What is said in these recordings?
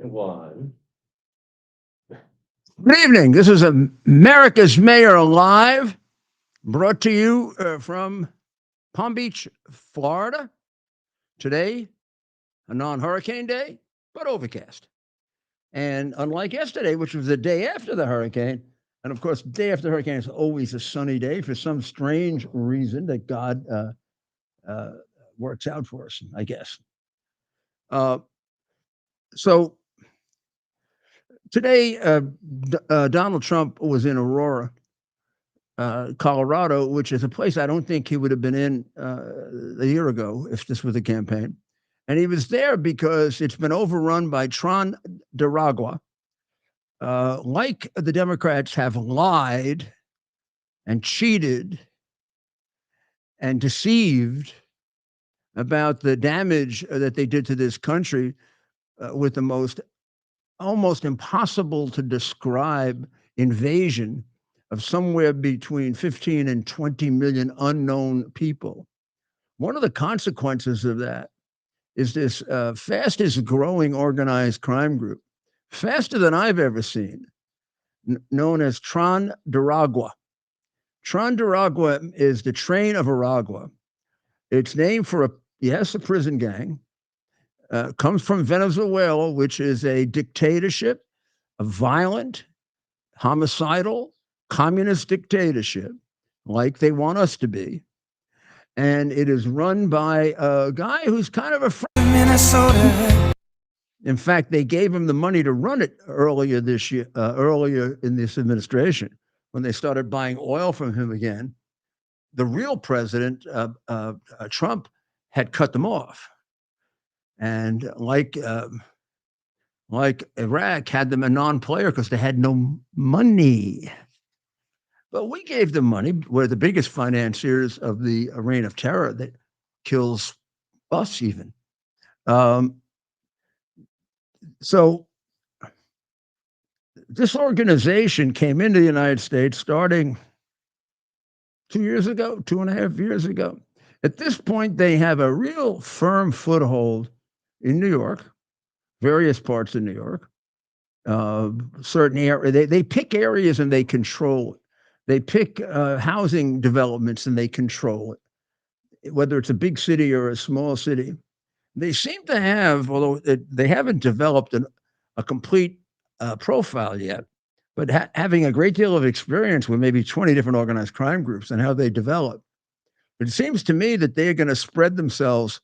One. Good evening. This is America's Mayor Live, brought to you from Palm Beach, Florida. Today, a non-hurricane day, but overcast. And unlike yesterday, which was the day after the hurricane, and of course, the day after the hurricane is always a sunny day for some strange reason that God works out for us, I guess. So today, Donald Trump was in Aurora, Colorado, which is a place I don't think he would have been in a year ago if this was a campaign. And he was there because it's been overrun by Tren de Aragua. Like the Democrats have lied and cheated and deceived about the damage that they did to this country with the most almost impossible to describe invasion of somewhere between 15 and 20 million unknown people. One of the consequences of that is this fastest growing organized crime group, faster than I've ever seen, known as Tren de Aragua. Tren de Aragua is the train of Aragua. It's named for a prison gang. Comes from Venezuela, which is a dictatorship, a violent, homicidal, communist dictatorship, like they want us to be. And it is run by a guy who's kind of a friend. Minnesota. In fact, they gave him the money to run it earlier this year, earlier in this administration, when they started buying oil from him again. The real president, Trump, had cut them off. And like Iraq had them a non-player because they had no money. But we gave them money. We're the biggest financiers of the reign of terror that kills us even. So this organization came into the United States starting 2 years ago, 2.5 years ago. At this point, they have a real firm foothold in New York, various parts of New York, certain areas. They pick areas and they control it. They pick housing developments and they control it, whether it's a big city or a small city. They seem to have, although they haven't developed a complete profile yet, but having a great deal of experience with maybe 20 different organized crime groups and how they develop. It seems to me that they're going to spread themselves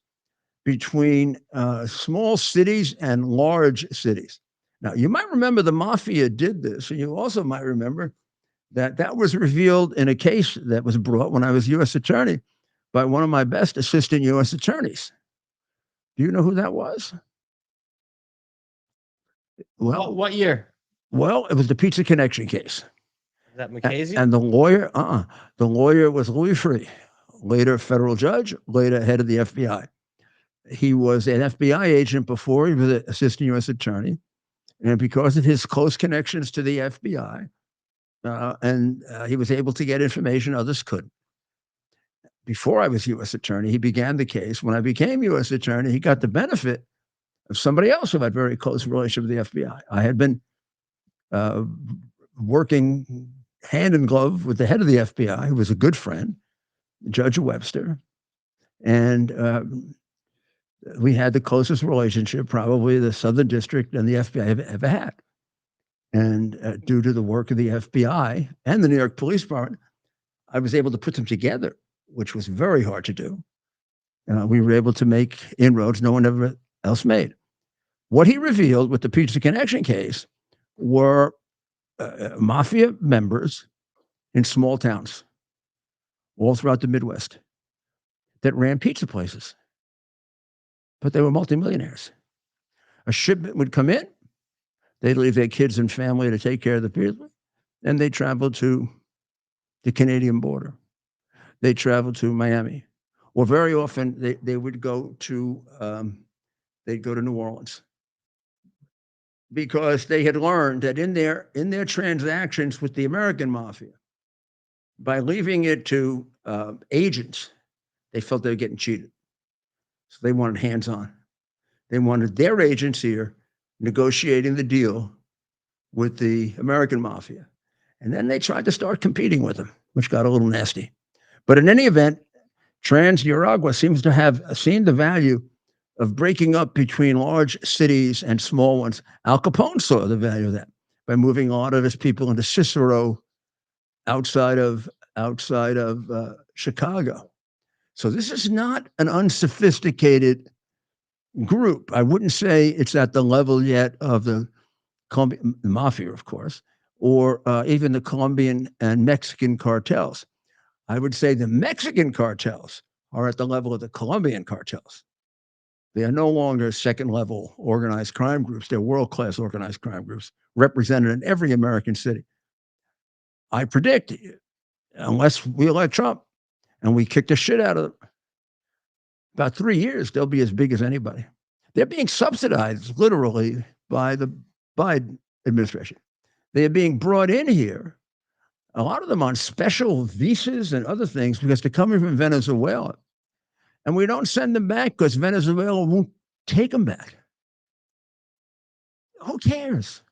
between small cities and large cities. Now, you might remember the mafia did this, and you also might remember that was revealed in a case that was brought when I was U.S. attorney by one of my best assistant U.S. attorneys. Do you know who that was? Well, what year? Well, it was the Pizza Connection case. Is that McCasey? And the lawyer was Louis Freeh, later federal judge, later head of the FBI. He was an FBI agent before he was an assistant U.S. attorney. And because of his close connections to the FBI, he was able to get information others couldn't. Before I was U.S. attorney, he began the case. When I became U.S. attorney, he got the benefit of somebody else who had very close relationship with the FBI. I had been working hand in glove with the head of the FBI, who was a good friend, Judge Webster. And we had the closest relationship probably the Southern District and the FBI have ever had. And due to the work of the FBI and the New York Police Department, I was able to put them together, which was very hard to do. We were able to make inroads no one ever else made. What he revealed with the Pizza Connection case were mafia members in small towns all throughout the Midwest that ran pizza places, but they were multimillionaires. A shipment would come in, they'd leave their kids and family to take care of the pizza, and they traveled to the Canadian border. They traveled to Miami, or very often they would go to New Orleans, because they had learned that in their transactions with the American mafia, by leaving it to agents, they felt they were getting cheated. So they wanted hands-on. They wanted their agents here negotiating the deal with the American mafia. And then they tried to start competing with them, which got a little nasty. But in any event, Trans de Aragua seems to have seen the value of breaking up between large cities and small ones. Al Capone saw the value of that by moving a lot of his people into Cicero outside of Chicago. So this is not an unsophisticated group. I wouldn't say it's at the level yet of the Colombian mafia, of course, or even the Colombian and Mexican cartels. I would say the Mexican cartels are at the level of the Colombian cartels. They are no longer second level organized crime groups. They're world class organized crime groups represented in every American city. I predict, unless we elect Trump and we kick the shit out of them, about 3 years, they'll be as big as anybody. They're being subsidized literally by the Biden administration. They are being brought in here, a lot of them on special visas and other things because they're coming from Venezuela. And we don't send them back because Venezuela won't take them back. Who cares?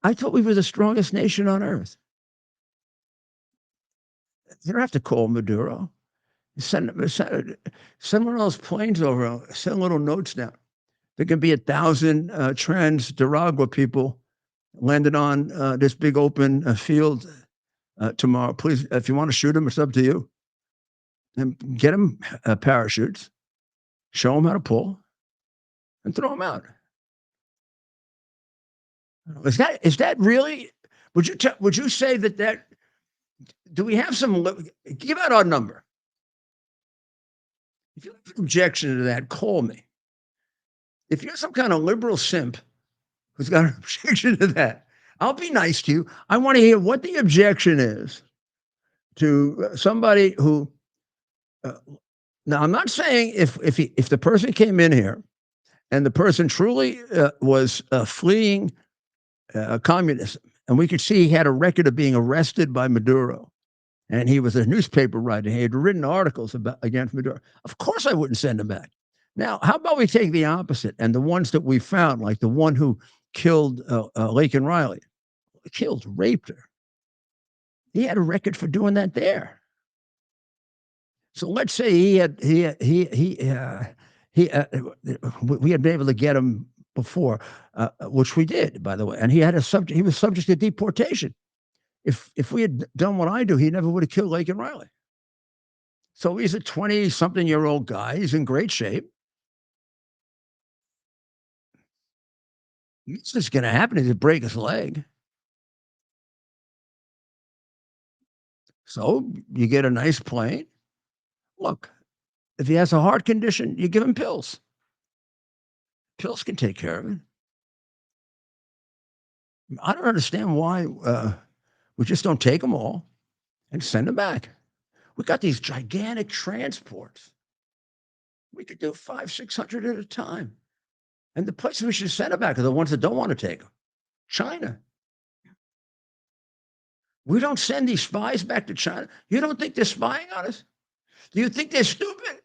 I thought we were the strongest nation on earth. You don't have to call Maduro. Send one of those planes over, send little notes down. There can be 1,000 Trans de Aragua people landed on this big open field tomorrow. Please, if you want to shoot them, it's up to you. And get them parachutes, show them how to pull, and throw them out. Is that really? Would you say that? Do we have some? Give out our number. If you have an objection to that, call me. If you're some kind of liberal simp who's got an objection to that, I'll be nice to you. I want to hear what the objection is to somebody who. Now, I'm not saying if the person came in here and the person truly was fleeing communism, and we could see he had a record of being arrested by Maduro, and he was a newspaper writer, he had written articles against Maduro. Of course, I wouldn't send him back. Now, how about we take the opposite, and the ones that we found, like the one who killed Laken Riley, raped her. He had a record for doing that there. So let's say we had been able to get him before, which we did, by the way, and he was subject to deportation. If we had done what I do, he never would have killed Laken Riley. So he's a 20-something-year-old guy. He's in great shape. It's just going to happen if he break his leg. So you get a nice plane. Look, if he has a heart condition, you give him pills. Pills can take care of it. I don't understand why we just don't take them all and send them back. We got these gigantic transports. We could do 500, 600 at a time. And the places we should send them back are the ones that don't want to take them. China. We don't send these spies back to China. You don't think they're spying on us? Do you think they're stupid?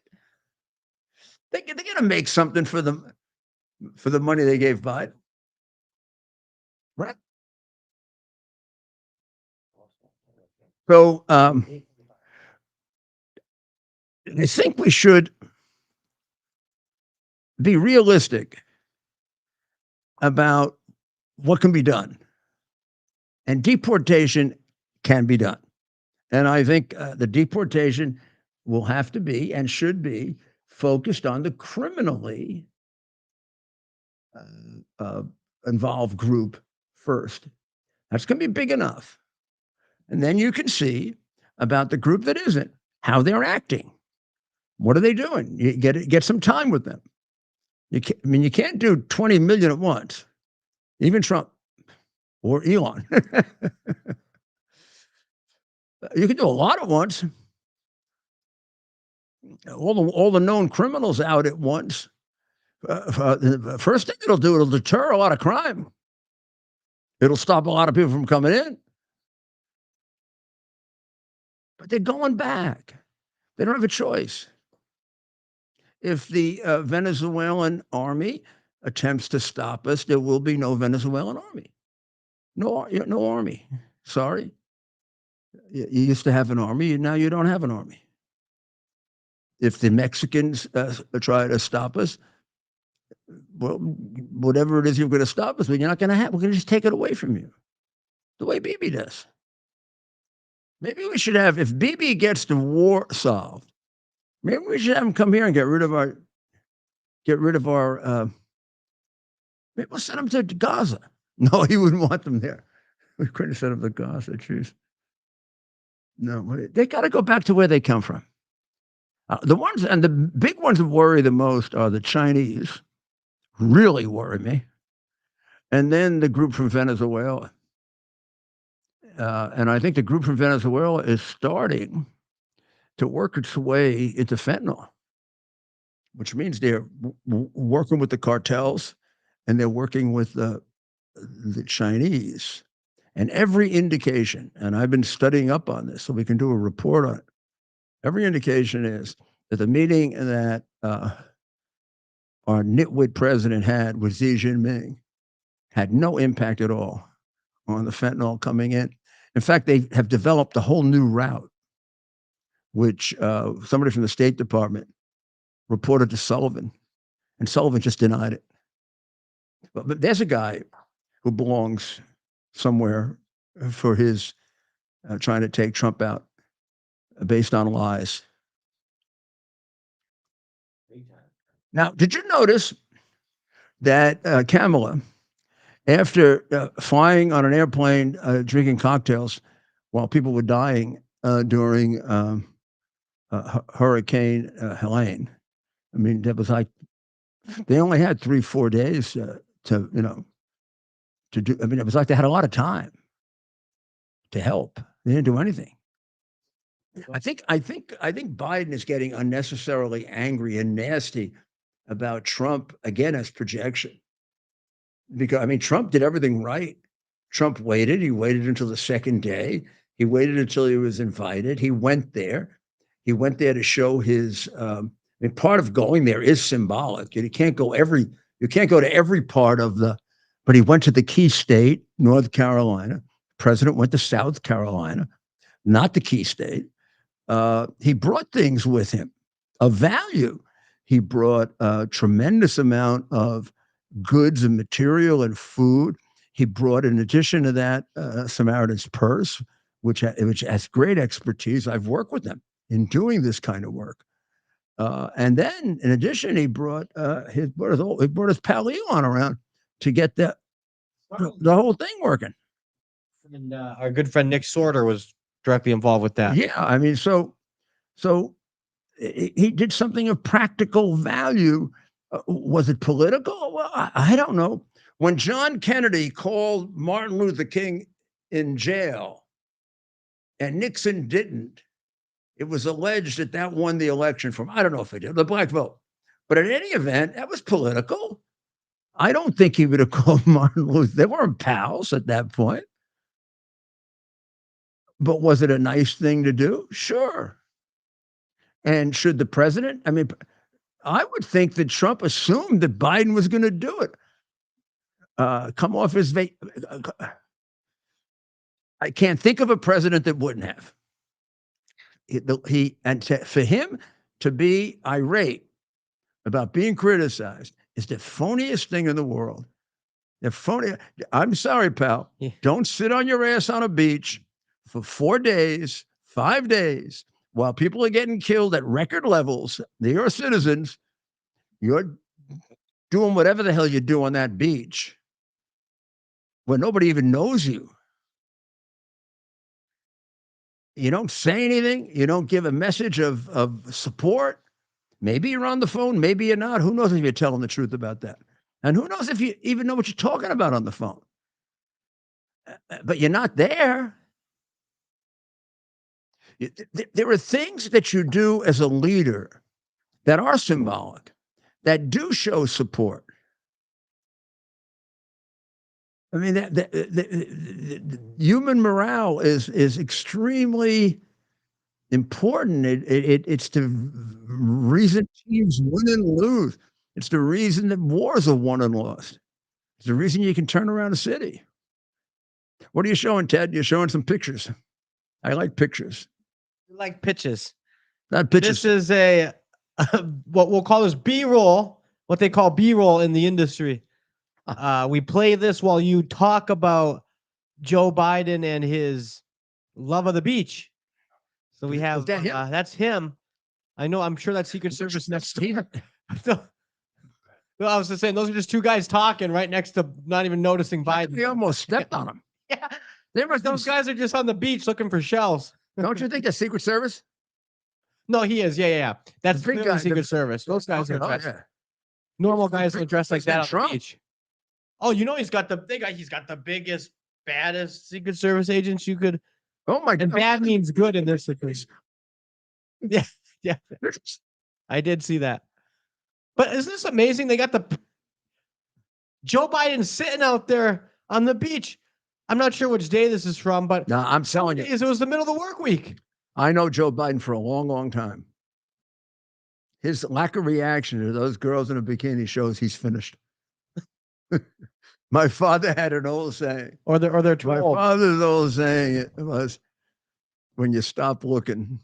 They're going to make something for the money they gave Biden. Right? So I think we should be realistic about what can be done. And deportation can be done. And I think the deportation will have to be and should be focused on the criminally involved group first. That's going to be big enough. And then you can see about the group that isn't, how they're acting. What are they doing? You get some time with them. You can't do 20 million at once. Even Trump or Elon. You can do a lot at once. All the known criminals out at once. The first thing it'll deter a lot of crime. It'll stop a lot of people from coming in. But they're going back. They don't have a choice. If the Venezuelan army attempts to stop us, there will be no Venezuelan army. No army. Sorry. You used to have an army, and now you don't have an army. If the Mexicans try to stop us, well, whatever it is you're going to stop us with, you're not going to have. We're going to just take it away from you, the way Bibi does. Maybe we should have, if Bibi gets the war solved, maybe we should have him come here and get rid of our. Maybe we'll send him to Gaza. No, he wouldn't want them there. We couldn't send him to Gaza. Jeez. No, they got to go back to where they come from. The ones, and the big ones that worry the most are the Chinese. Really worry me. And then the group from Venezuela. And I think the group from Venezuela is starting to work its way into fentanyl, which means they're working with the cartels and they're working with the Chinese. And every indication, and I've been studying up on this so we can do a report on it, every indication is that the meeting that our nitwit president had with Xi Jinping had no impact at all on the fentanyl coming in. In fact, they have developed a whole new route, which somebody from the State Department reported to Sullivan, and Sullivan just denied it. But there's a guy who belongs somewhere for his trying to take Trump out based on lies. Now, did you notice that Kamala, after flying on an airplane, drinking cocktails while people were dying during Hurricane Helene, I mean, that was like, they only had 3-4 days to do. I mean, it was like they had a lot of time to help. They didn't do anything. I think Biden is getting unnecessarily angry and nasty about Trump again as projection. Because I mean, Trump did everything right. Trump waited. He waited until the second day. He waited until he was invited. He went there. He went there to show his. I mean, part of going there is symbolic. You can't go to every part of the. But he went to the key state, North Carolina. The president went to South Carolina, not the key state. He brought things with him of value. He brought a tremendous amount of goods and material and food. He brought, in addition to that, Samaritan's Purse, which has great expertise. I've worked with them in doing this kind of work. And then, in addition, he brought his pal Elon around to get the whole thing working. And our good friend Nick Sorter was directly involved with that. Yeah, I mean, so he did something of practical value. Was it political? Well, I don't know. When John Kennedy called Martin Luther King in jail and Nixon didn't, it was alleged that won the election from, I don't know if it did, the black vote. But in any event, that was political. I don't think he would have called Martin Luther. They weren't pals at that point. But was it a nice thing to do? Sure. And should the president, I mean, I would think that Trump assumed that Biden was going to do it. Come off his I can't think of a president that wouldn't have. For him to be irate about being criticized is the phoniest thing in the world. The phony. I'm sorry, pal. Yeah. Don't sit on your ass on a beach for 4 days, 5 days, while people are getting killed at record levels. They're your citizens. You're doing whatever the hell you do on that beach where nobody even knows you. You don't say anything. You don't give a message of support. Maybe you're on the phone. Maybe you're not. Who knows if you're telling the truth about that? And who knows if you even know what you're talking about on the phone? But you're not there. There are things that you do as a leader that are symbolic, that do show support. I mean, the human morale is extremely important. It's the reason teams win and lose. It's the reason that wars are won and lost. It's the reason you can turn around a city. What are you showing, Ted? You're showing some pictures. I like pictures. Like pitches. Not pictures. This is a what we'll call this B-roll, what they call B-roll in the industry. We play this while you talk about Joe Biden and his love of the beach. So we have that's him. I know. I'm sure that's Secret Service next to him. Well, I was just saying those are just two guys talking right next to not even noticing Biden. They almost stepped on him. Yeah, those guys are just on the beach looking for shells. Don't you think that's Secret Service? No, he is. Yeah. That's clearly Secret Service. Those guys are dressed. Normal guys don't dress like that on the beach. Oh, you know he's got the biggest, baddest Secret Service agents you could. Oh my God! And bad means good in this situation. Yeah. I did see that. But isn't this amazing? They got Joe Biden sitting out there on the beach. I'm not sure which day this is from, but no, I'm telling you, it was the middle of the work week. I know Joe Biden for a long, long time. His lack of reaction to those girls in a bikini shows he's finished. My father had an old saying, or they're my father's old saying it was, when you stop looking,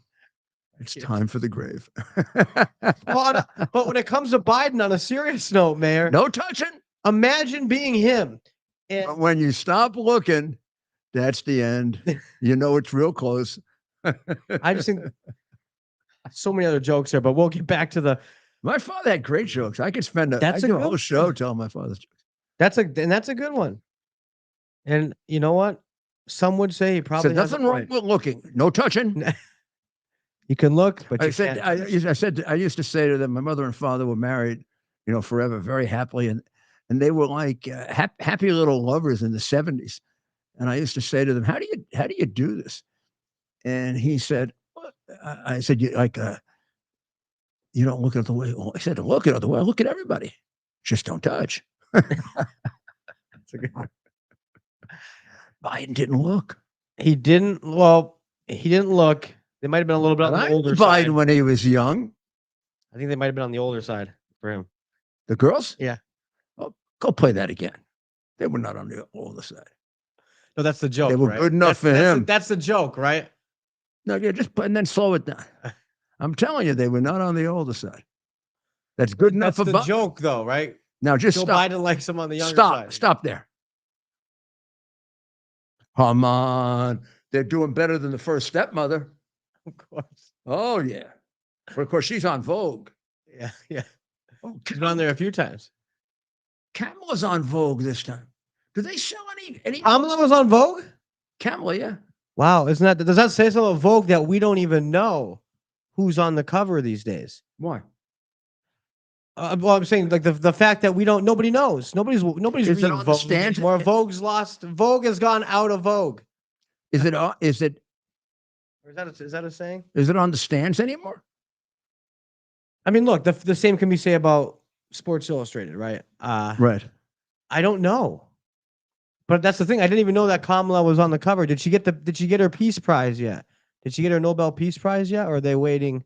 it's time for the grave. But when it comes to Biden, on a serious note, Mayor, no touching. Imagine being him. But when you stop looking, that's the end. You know it's real close. I just think so many other jokes there, but we'll get back to the. My father had great jokes. I could spend a whole show telling my father's jokes. That's a good one. And you know what? Some would say he probably has nothing wrong with looking. No touching. You can look, but I used to say to them, my mother and father were married, forever, very happily, and they were like happy little lovers in the 70s. And I used to say to them, how do you do this? And he said, I said, you don't look at the way. I said, look at the way I look at everybody. Just don't touch. That's a good one. Biden didn't look. He didn't look. They might have been a little bit on the older side. Biden when he was young. I think they might have been on the older side for him. The girls? Yeah. Oh, go play that again. They were not on the older side. No, that's the joke. They were good enough for him. That's the joke, right? No, yeah, just and then slow it down. I'm telling you, they were not on the older side. That's good enough for the joke, though, right? Now just Joe stop. Biden likes him on the younger side. Stop there. Come on. They're doing better than the first stepmother. Of course. Oh, yeah. Of course, she's on Vogue. Yeah. Oh, she's been on there a few times. Kamala's on Vogue this time. Do they sell any? Kamala was on Vogue? Kamala, yeah. Wow. Does that say something about Vogue that we don't even know who's on the cover these days? Why? Well, I'm saying like the fact that nobody knows. Nobody's reading Vogue stands anymore. Vogue's lost. Vogue has gone out of Vogue. Is it? Or is that a saying? Is it on the stands anymore? I mean, look, the same can be said about Sports Illustrated, right? Right. I don't know, but that's the thing. I didn't even know that Kamala was on the cover. Did she get her Peace Prize yet? Did she get her Nobel Peace Prize yet? Or are they waiting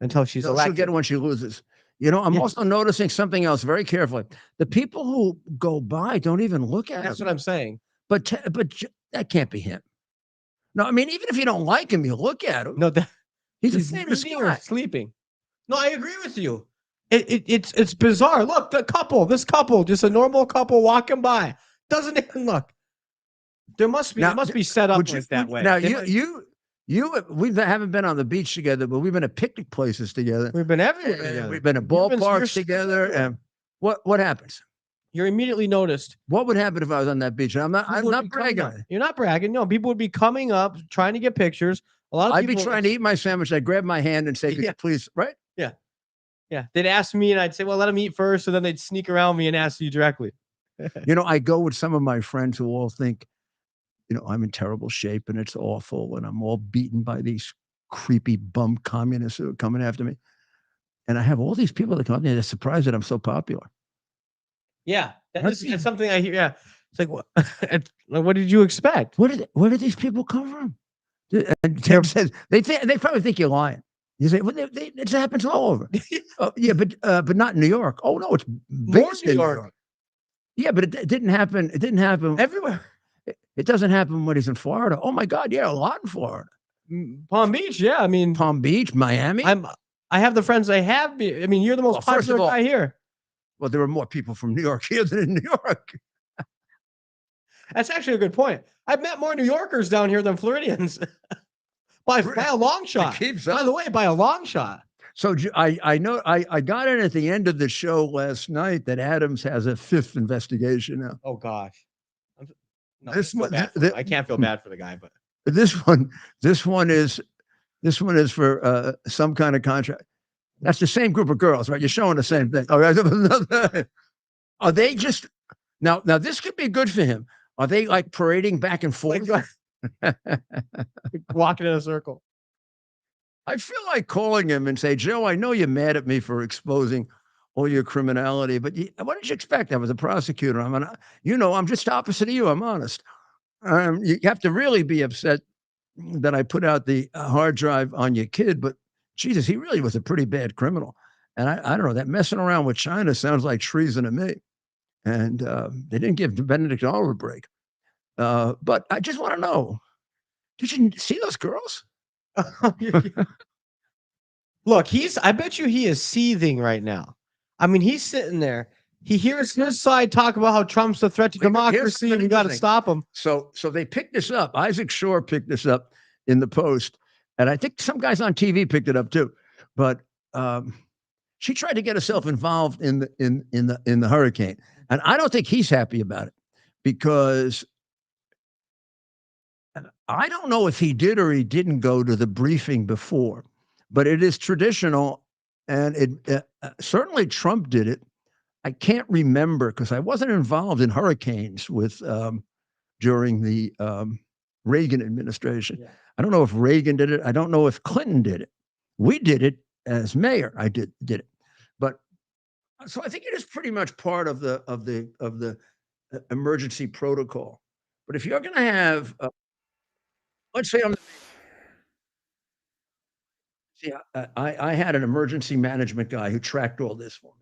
until she's elected? She'll get it when she loses. I'm also noticing something else very carefully. The people who go by don't even look at him. That's what I'm saying. But that can't be him. No, I mean, even if you don't like him, you look at him. No, he's a famous guy. Or sleeping. No, I agree with you. It's bizarre. Look, this couple, just a normal couple walking by, doesn't even look. It must be set up like that way. Now we haven't been on the beach together, but we've been at picnic places together. We've been everywhere together. We've been at ballparks together. And what happens? You're immediately noticed. What would happen if I was on that beach? I'm not bragging. You're not bragging. No, people would be coming up trying to get pictures. I'd be trying to eat my sandwich. I'd grab my hand and say, please, right? Yeah. They'd ask me and I'd say, well, let them eat first. And then they'd sneak around me and ask you directly. I go with some of my friends who all think, I'm in terrible shape and it's awful. And I'm all beaten by these creepy bum communists who are coming after me. And I have all these people that come up and they're surprised that I'm so popular. Yeah. That's something I hear. Yeah. It's like, what did you expect? Where did these people come from? And Tim says, they probably think you're lying. You say, well, it happens all over. Yeah, but not in New York. Oh no, it's More based New in New York. York. Yeah, but it didn't happen. It didn't happen. Everywhere. It doesn't happen when he's in Florida. Oh my God, yeah, a lot in Florida. Palm Beach, yeah. I mean, Palm Beach, Miami. I have the friends I have. I mean, you're the most popular guy here. Well, there are more people from New York here than in New York. That's actually a good point. I've met more New Yorkers down here than Floridians by a long shot. By the way, by a long shot. So I know I got in at the end of the show last night that Adams has a 5th investigation now. Oh gosh. No, I can't feel bad for the guy, but this one is for some kind of contract. That's the same group of girls, right? You're showing the same thing. Are they just now? This could be good for him. Are they like parading back and forth, walking in a circle? I feel like calling him and say, Joe, I know you're mad at me for exposing all your criminality, but what did you expect? I was a prosecutor. I'm just opposite of you. I'm honest. You have to really be upset that I put out the hard drive on your kid, but Jesus, he really was a pretty bad criminal. And I don't know, that messing around with China sounds like treason to me. And they didn't give Benedict Arnold a break. But I just want to know, did you see those girls? Look, I bet you he is seething right now. I mean, he's sitting there. He hears his side talk about how Trump's a threat to democracy and you got to stop him. So they picked this up. Isaac Shore picked this up in the Post. And I think some guys on TV picked it up too. But she tried to get herself involved in the hurricane. And I don't think he's happy about it, because I don't know if he did or he didn't go to the briefing before, but it is traditional. And certainly Trump did it. I can't remember because I wasn't involved in hurricanes during the Reagan administration. Yeah. I don't know if Reagan did it. I don't know if Clinton did it. We did it as mayor. I did it. But so I think it is pretty much part of the emergency protocol. But if you're going to have, let's say I had an emergency management guy who tracked all this for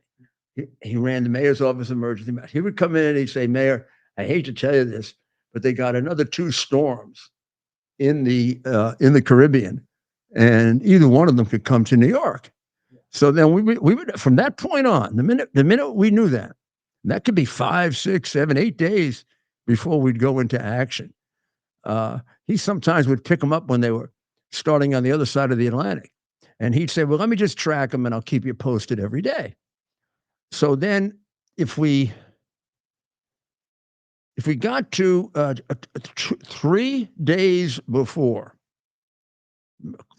me. He ran the mayor's office of emergency management. He would come in and he'd say, Mayor, I hate to tell you this, but they got another 2 storms in the Caribbean, and either one of them could come to New York. So then we would, from that point on, the minute we knew that could be 5, 6, 7, 8 days before we'd go into action. He sometimes would pick them up when they were starting on the other side of the Atlantic. And he'd say, well, let me just track them and I'll keep you posted every day. So then if we got to 3 days before,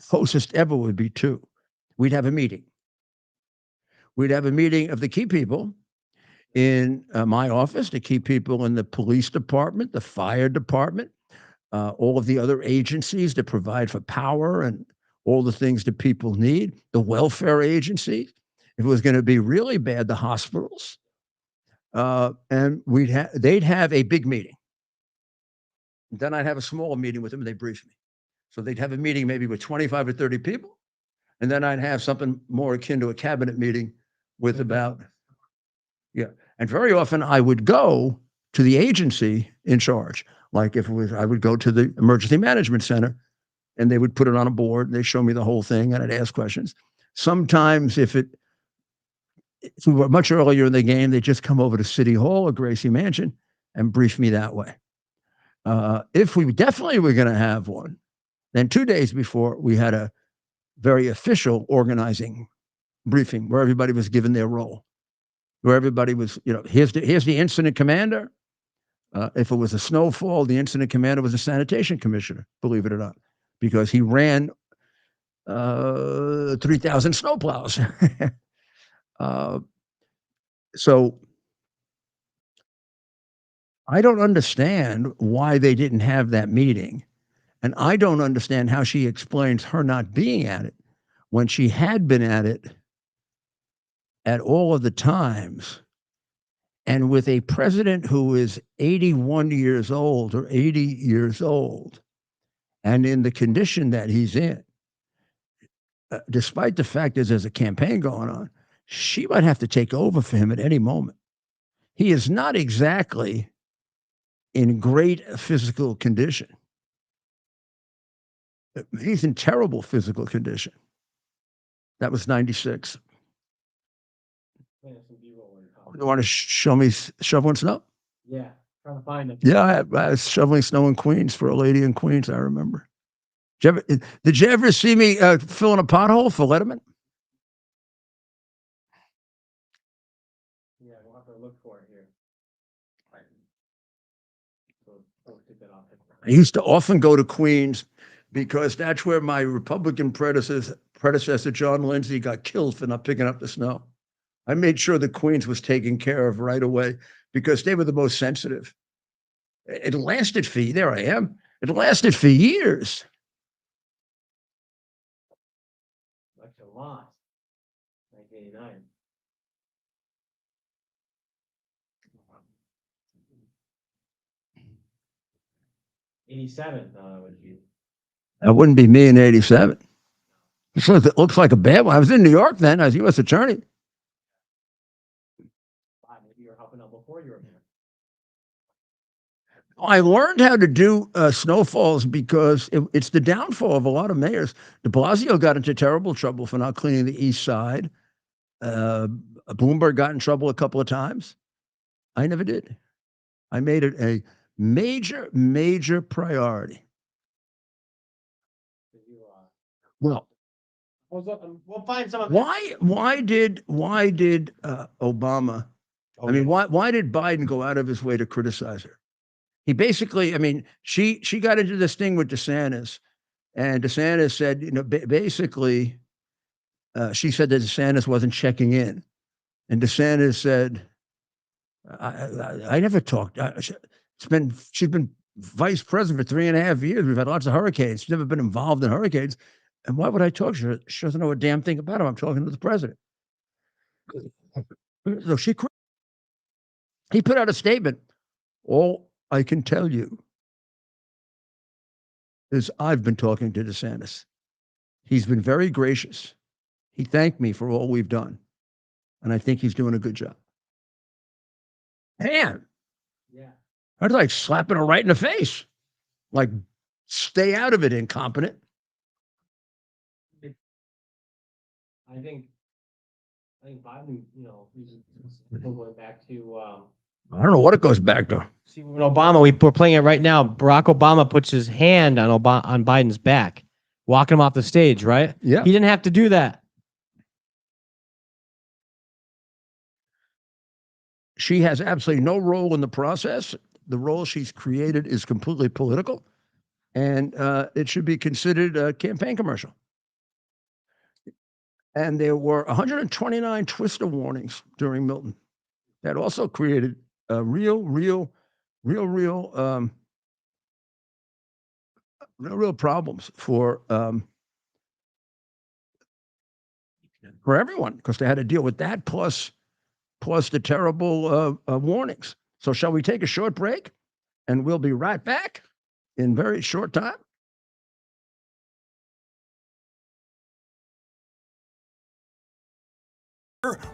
closest ever would be 2, we'd have a meeting. We'd have a meeting of the key people in my office, the key people in the police department, the fire department, all of the other agencies that provide for power and all the things that people need, the welfare agency. If it was going to be really bad, the hospitals. And they'd have a big meeting. Then I'd have a small meeting with them and they'd brief me. So they'd have a meeting maybe with 25 or 30 people. And then I'd have something more akin to a cabinet meeting with about, and very often I would go to the agency in charge. Like I would go to the emergency management center and they would put it on a board. And they show me the whole thing and I'd ask questions. Sometimes if we were much earlier in the game, they just come over to City Hall or Gracie Mansion and brief me that way. If we definitely were going to have one, then 2 days before, we had a very official organizing briefing where everybody was given their role, where everybody was, here's the incident commander. If it was a snowfall, the incident commander was a sanitation commissioner, believe it or not, because he ran 3,000 snowplows. So I don't understand why they didn't have that meeting. And I don't understand how she explains her not being at it when she had been at it at all of the times. And with a president who is 81 years old or 80 years old, and in the condition that he's in, despite the fact that there's a campaign going on, she might have to take over for him at any moment. He is not exactly in great physical condition. He's in terrible physical condition. That was 96. You want to show me shoveling snow? Yeah, trying to find it. Yeah, I was shoveling snow in Queens for a lady in Queens, I remember. Did you ever see me filling a pothole for Letterman? Yeah, we'll have to look for it here. I used to often go to Queens because that's where my Republican predecessor John Lindsay, got killed for not picking up the snow. I made sure the Queens was taken care of right away because they were the most sensitive. It lasted for, there I am. It lasted for years. Election lost. 1989. '87. That wouldn't be me in '87. It looks like a bad one. I was in New York then. I was U.S. attorney. Maybe you were helping out before you were here. I learned how to do snowfalls because it's the downfall of a lot of mayors. De Blasio got into terrible trouble for not cleaning the East Side. Bloomberg got in trouble a couple of times. I never did. I made it a major priority. Well, we'll find some of why did Obama? I mean, why did Biden go out of his way to criticize her? He basically, I mean, she got into this thing with DeSantis, and DeSantis said, you know, basically, she said that DeSantis wasn't checking in, and DeSantis said, I never talked. She's been vice president for 3.5 years. We've had lots of hurricanes. She's never been involved in hurricanes. And why would I talk to her? She doesn't know a damn thing about him. I'm talking to the president. So he put out a statement. All I can tell you is I've been talking to DeSantis. He's been very gracious. He thanked me for all we've done. And I think he's doing a good job. Man. Yeah. I'd like slapping her right in the face. Like, stay out of it, incompetent. I think Biden, you know, going back to I don't know what it goes back to. see when Obama, we're playing it right now. Barack Obama puts his hand on Biden's back, walking him off the stage, right? Yeah. He didn't have to do that. She has absolutely no role in the process. The role she's created is completely political, and it should be considered a campaign commercial. And there were 129 twister warnings during Milton that also created real problems for everyone, because they had to deal with that plus the terrible warnings. So shall we take a short break? And we'll be right back in very short time.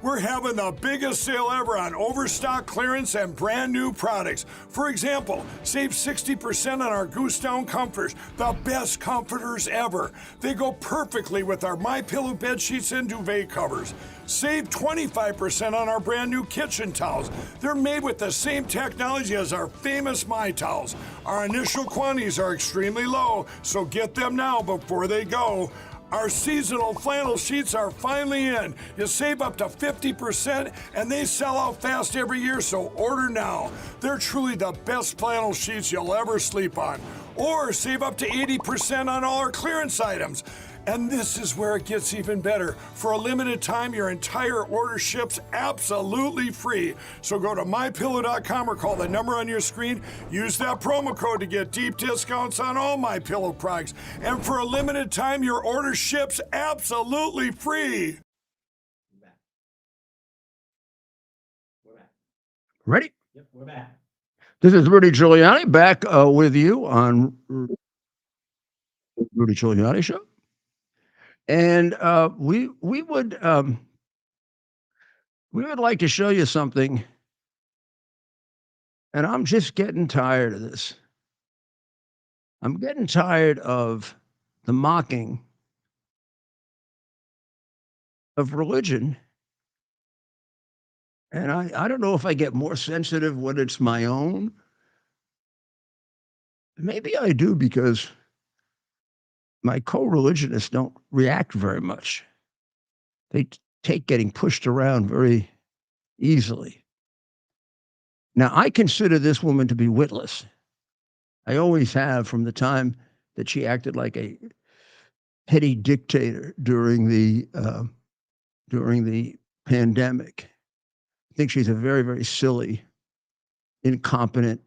We're having the biggest sale ever on overstock clearance and brand new products. For example, save 60% on our Goose Down comforters, the best comforters ever. They go perfectly with our MyPillow bed sheets and duvet covers. Save 25% on our brand new kitchen towels. They're made with the same technology as our famous My Towels. Our initial quantities are extremely low, so get them now before they go. Our seasonal flannel sheets are finally in. You save up to 50% and they sell out fast every year, so order now. They're truly the best flannel sheets you'll ever sleep on. Or save up to 80% on all our clearance items. And this is where it gets even better. For a limited time, your entire order ships absolutely free. So go to mypillow.com or call the number on your screen. Use that promo code to get deep discounts on all MyPillow products. And for a limited time, your order ships absolutely free. We're back. Ready? Yep, we're back. This is Rudy Giuliani back with you on Rudy Giuliani Show. And we would like to show you something. And I'm just getting tired of this. I'm getting tired of the mocking of religion. And I don't know if I get more sensitive when it's my own. Maybe I do because my co-religionists don't react very much. They take getting pushed around very easily. Now, I consider this woman to be witless. I always have from the time that she acted like a petty dictator during the pandemic. I think she's a very, very silly, incompetent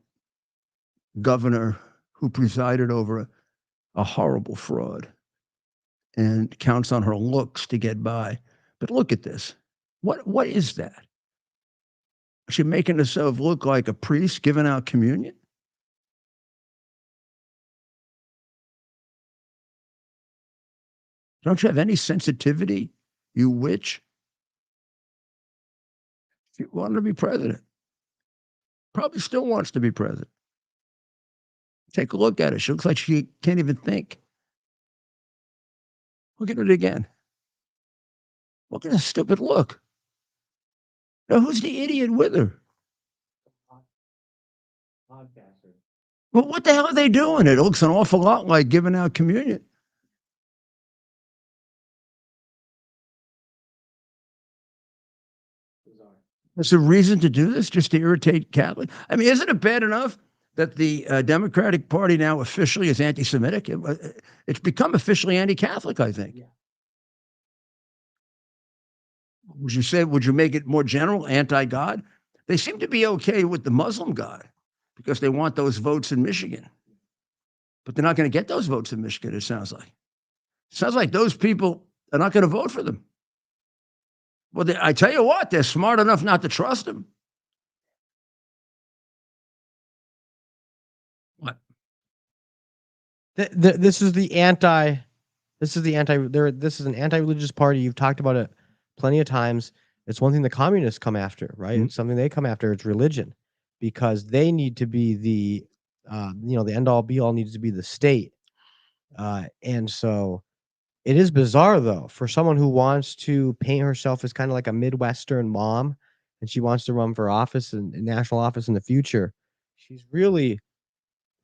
governor who presided over a horrible fraud and counts on her looks to get by. But look at this. What is that? Is she making herself look like a priest giving out communion? Don't you have any sensitivity, you witch? She wanted to be president. Probably still wants to be president. Take a look at her. She looks like she can't even think. Look at it again. Look at that stupid look. Now, who's the idiot with her? Well, what the hell are they doing? It looks an awful lot like giving out communion. There's a reason to do this just to irritate Catholics. I mean, isn't it bad enough that the Democratic Party now officially is anti-Semitic? It's become officially anti-Catholic, I think. Yeah. Would you make it more general, anti-God? They seem to be okay with the Muslim God because they want those votes in Michigan. But they're not going to get those votes in Michigan, it sounds like. It sounds like those people are not going to vote for them. Well, I tell you what, they're smart enough not to trust them. What? This is an anti-religious party. You've talked about it plenty of times. It's one thing the communists come after, right? Mm-hmm. It's something they come after. It's religion, because they need to be the end all be all needs to be the state. And so it is bizarre, though, for someone who wants to paint herself as kind of like a Midwestern mom, and she wants to run for office and national office in the future. She's really,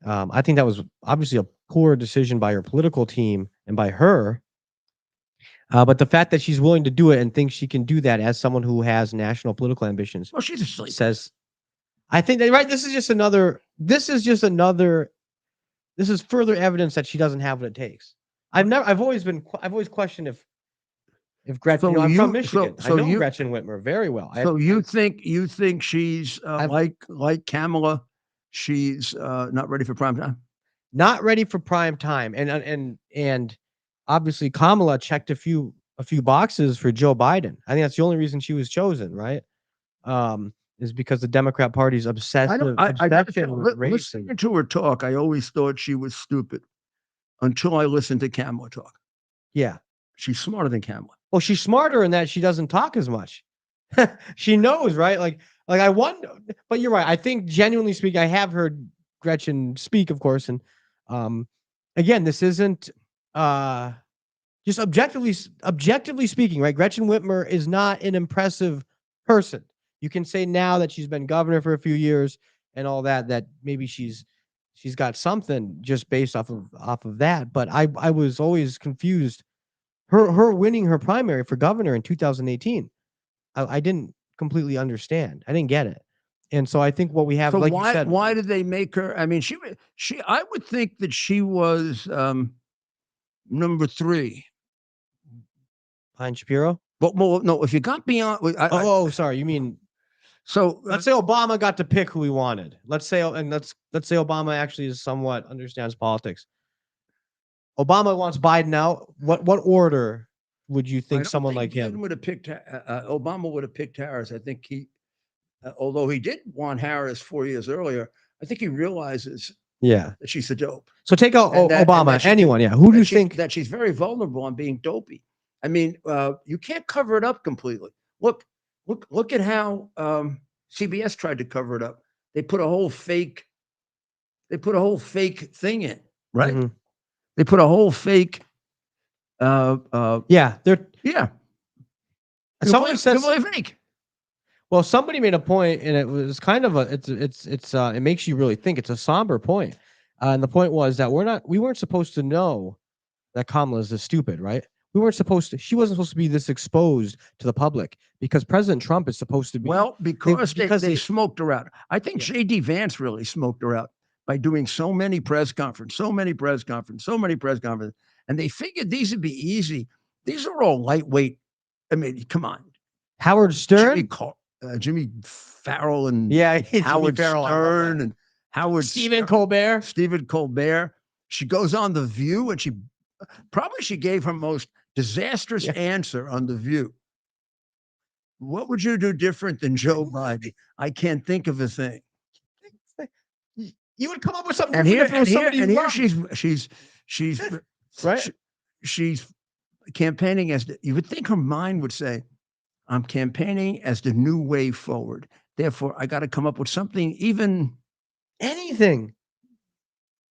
I think that was obviously a poor decision by her political team and by her. But the fact that she's willing to do it and thinks she can do that as someone who has national political ambitions, well, she's asleep. Says, I think that, right. This is further evidence that she doesn't have what it takes. I've always questioned if Gretchen. So I'm from Michigan. so I know you- Gretchen Whitmer very well. So you think she's like Kamala? She's not ready for prime time. Not ready for prime time, and obviously Kamala checked a few boxes for Joe Biden. I think that's the only reason she was chosen, right? Is because the Democrat Party's obsession with race. Listening to her talk, I always thought she was stupid until I listened to Kamala talk. Yeah, she's smarter than Kamala. Well, she's smarter in that she doesn't talk as much. She knows, right? Like I wonder, but you're right. I think, genuinely speaking, I have heard Gretchen speak, of course, and again, this isn't just objectively speaking, right? Gretchen Whitmer is not an impressive person. You can say now that she's been governor for a few years and all that maybe she's got something just based off of that. But I was always confused. Her winning her primary for governor in 2018, I didn't completely understand. I didn't get it. And so I think what we have, so like why, you said, why did they make her? I mean, I would think that she was number 3. Behind Shapiro? But no, if you got beyond, sorry, you mean. So let's say Obama got to pick who he wanted. Let's say Obama actually somewhat understands politics. Obama wants Biden out. What order would you think someone like him would have picked? Obama would have picked Harris. I think although he did want Harris 4 years earlier, I think he realizes that she's a dope. So take out Obama. Anyone, yeah. Who do you think that she's very vulnerable on being dopey? I mean, you can't cover it up completely. Look at how CBS tried to cover it up. They put a whole fake thing in, right? Mhm. They put a whole fake. Yeah, they're Yeah. someone says. Completely fake. Well, somebody made a point, and it was kind of it makes you really think. It's a somber point, and the point was that we weren't supposed to know that Kamala is this stupid, right? We weren't supposed to. She wasn't supposed to be this exposed to the public because President Trump is supposed to be. Well, because they they smoked her out. I think Yeah. J.D. Vance really smoked her out by doing so many press conferences, and they figured these would be easy. These are all lightweight. I mean, come on, Howard Stern, Jimmy Farrell, and yeah, Howard Jimmy Farrell, Stern, and Stephen Colbert. Stephen Colbert. She goes on The View, and she gave her most disastrous answer on The View. What would you do different than Joe Biden? I can't think of a thing. You would come up with something. And here she's right. She's campaigning as you would think her mind would say, I'm campaigning as the new way forward. Therefore, I got to come up with something, even anything.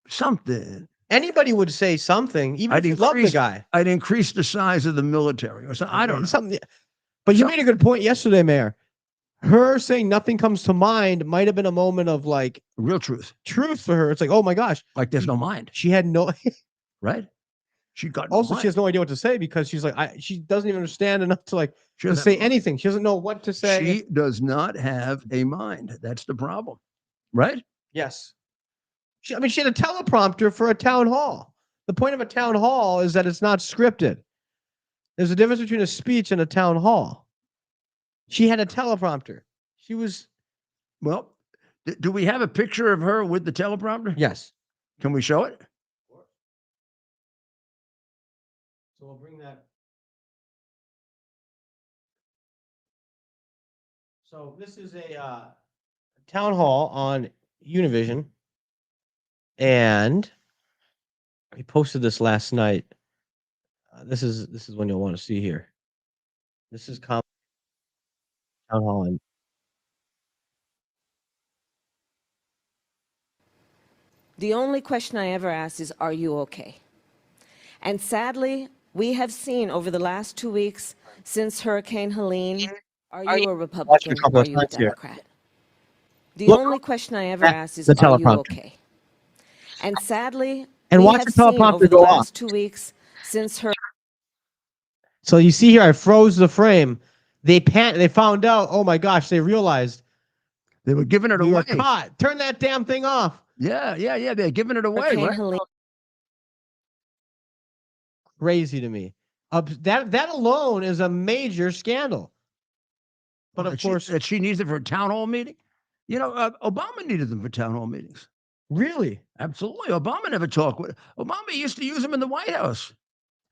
Something. Anybody would say something, even if you love the guy. I'd increase the size of the military or something. I don't know. Something. But you made a good point yesterday, Mayor. Her saying nothing comes to mind might have been a moment of like real truth for her. It's like, oh my gosh, like there's no mind. She had no right. She got also she has no idea what to say because she's like she doesn't even understand enough to like to say anything. She doesn't know what to say. She does not have a mind. That's the problem, right? Yes. She had a teleprompter for a town hall. The point of a town hall is that it's not scripted. There's a difference between a speech and a town hall. She had a teleprompter. She was. Well, do we have a picture of her with the teleprompter? Yes. Can we show it? So we'll bring that. So this is a town hall on Univision. And we posted this last night. This is one you'll want to see here. This is town hall. The only question I ever ask is, are you okay? And sadly, we have seen over the last 2 weeks since Hurricane Helene, are you a Republican? Are you a Democrat? The only question I ever ask is, are you okay? And sadly, and we watch have the teleprompter seen over the go last off. 2 weeks since her. So you see here, I froze the frame. They found out. Oh my gosh! They realized they were giving it away. We were caught. Turn that damn thing off. Yeah. They're giving it away. Right? Crazy to me. That alone is a major scandal. But of course, she needs it for a town hall meeting. You know, Obama needed them for town hall meetings. Really? Absolutely. Obama never talked with. Obama used to use them in the White House.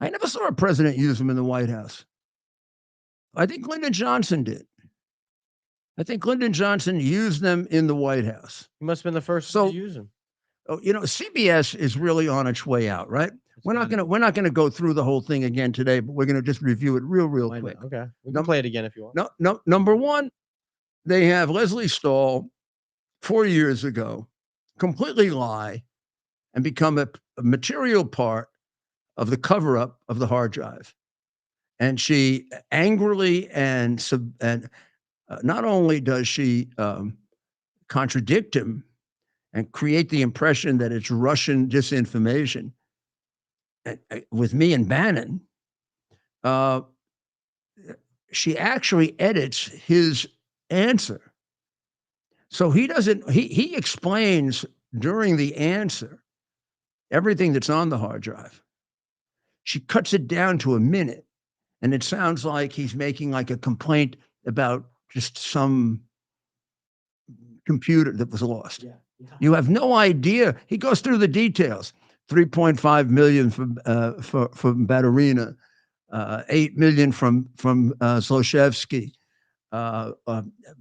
I never saw a president use them in the White House. I think Lyndon Johnson did. I think Lyndon Johnson used them in the White House. He must have been the first to use them. Oh, you know, CBS is really on its way out, right? We're not gonna go through the whole thing again today, but we're gonna just review it real quick. Okay, we can play it again if you want. No. Number one, they have Leslie Stahl 4 years ago completely lie and become a material part of the cover-up of the hard drive, and she angrily and not only does she contradict him and create the impression that it's Russian disinformation with me and Bannon, she actually edits his answer. So he explains during the answer everything that's on the hard drive. She cuts it down to a minute, and it sounds like he's making like a complaint about just some computer that was lost. Yeah. You have no idea. He goes through the details. 3.5 million from Baturina, 8 million from Zlochevsky,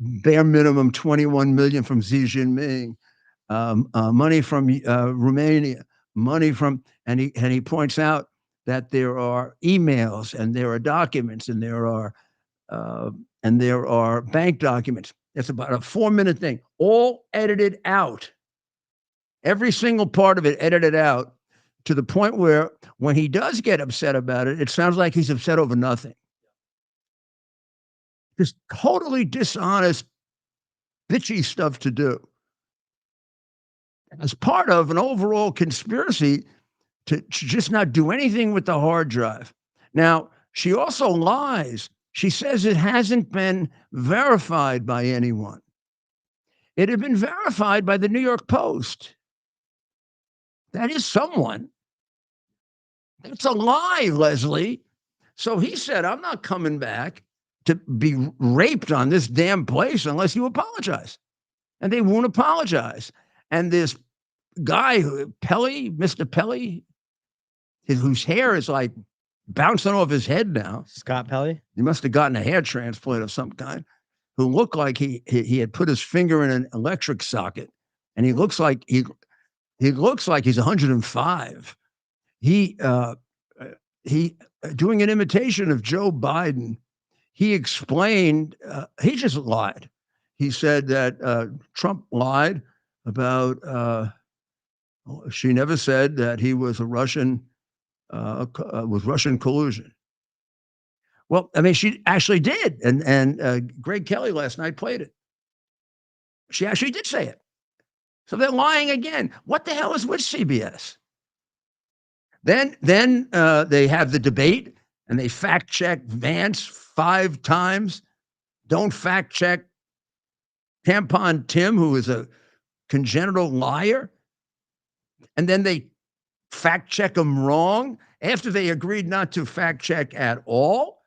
bare minimum 21 million from Xi Jinping, money from Romania, money from, and he points out that there are emails and there are documents and there are bank documents. It's about a 4-minute thing, all edited out. Every single part of it edited out to the point where when he does get upset about it, it sounds like he's upset over nothing. Just totally dishonest, bitchy stuff to do as part of an overall conspiracy to just not do anything with the hard drive. Now, she also lies. She says it hasn't been verified by anyone. It had been verified by the New York Post. That is someone. That's a lie, Leslie. So he said, I'm not coming back to be raped on this damn place unless you apologize. And they won't apologize. And this guy, Mr. Pelly, whose hair is like bouncing off his head now. Scott Pelley? He must have gotten a hair transplant of some kind, who looked like he had put his finger in an electric socket. And he looks like he's 105. He doing an imitation of Joe Biden. He explained, he just lied. He said that Trump lied about, she never said that he was a Russian, with Russian collusion. Well, I mean, she actually did. And Greg Kelly last night played it. She actually did say it. So they're lying again. What the hell is with CBS? Then they have the debate and they fact check Vance 5 times. Don't fact check Tampon Tim, who is a congenital liar. And then they fact check him wrong after they agreed not to fact check at all.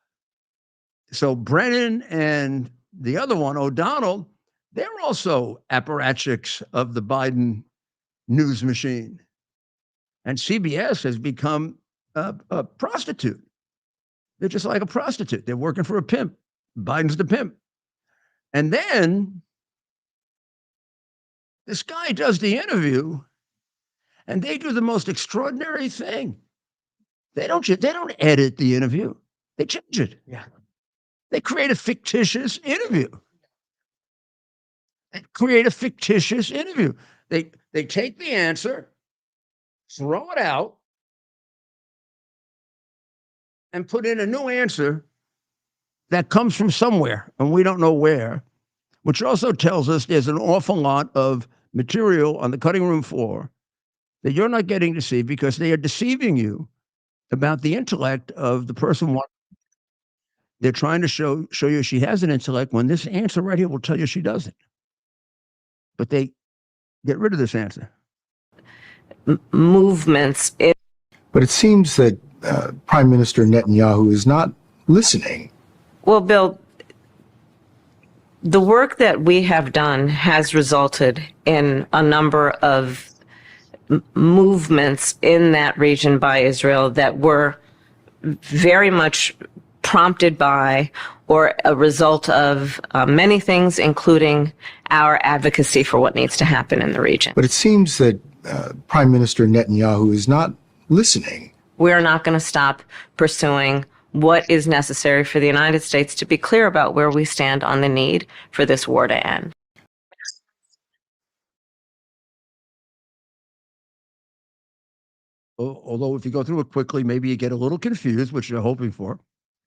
So Brennan and the other one, O'Donnell, they're also apparatchiks of the Biden news machine. And CBS has become a prostitute. They're just like a prostitute. They're working for a pimp. Biden's the pimp. And then this guy does the interview, and they do the most extraordinary thing. They don't edit the interview. They change it. Yeah. They create a fictitious interview. They take the answer, throw it out, and put in a new answer that comes from somewhere, and we don't know where, which also tells us there's an awful lot of material on the cutting room floor that you're not getting to see because they are deceiving you about the intellect of the person. They're trying to show you she has an intellect when this answer right here will tell you she doesn't. But they get rid of this answer. Movements. But it seems that Prime Minister Netanyahu is not listening. Well, Bill, the work that we have done has resulted in a number of movements in that region by Israel that were very much prompted by or a result of many things, including our advocacy for what needs to happen in the region. But it seems that Prime Minister Netanyahu is not listening. We're not going to stop pursuing what is necessary for the United States to be clear about where we stand on the need for this war to end. Although if you go through it quickly, maybe you get a little confused, which you're hoping for.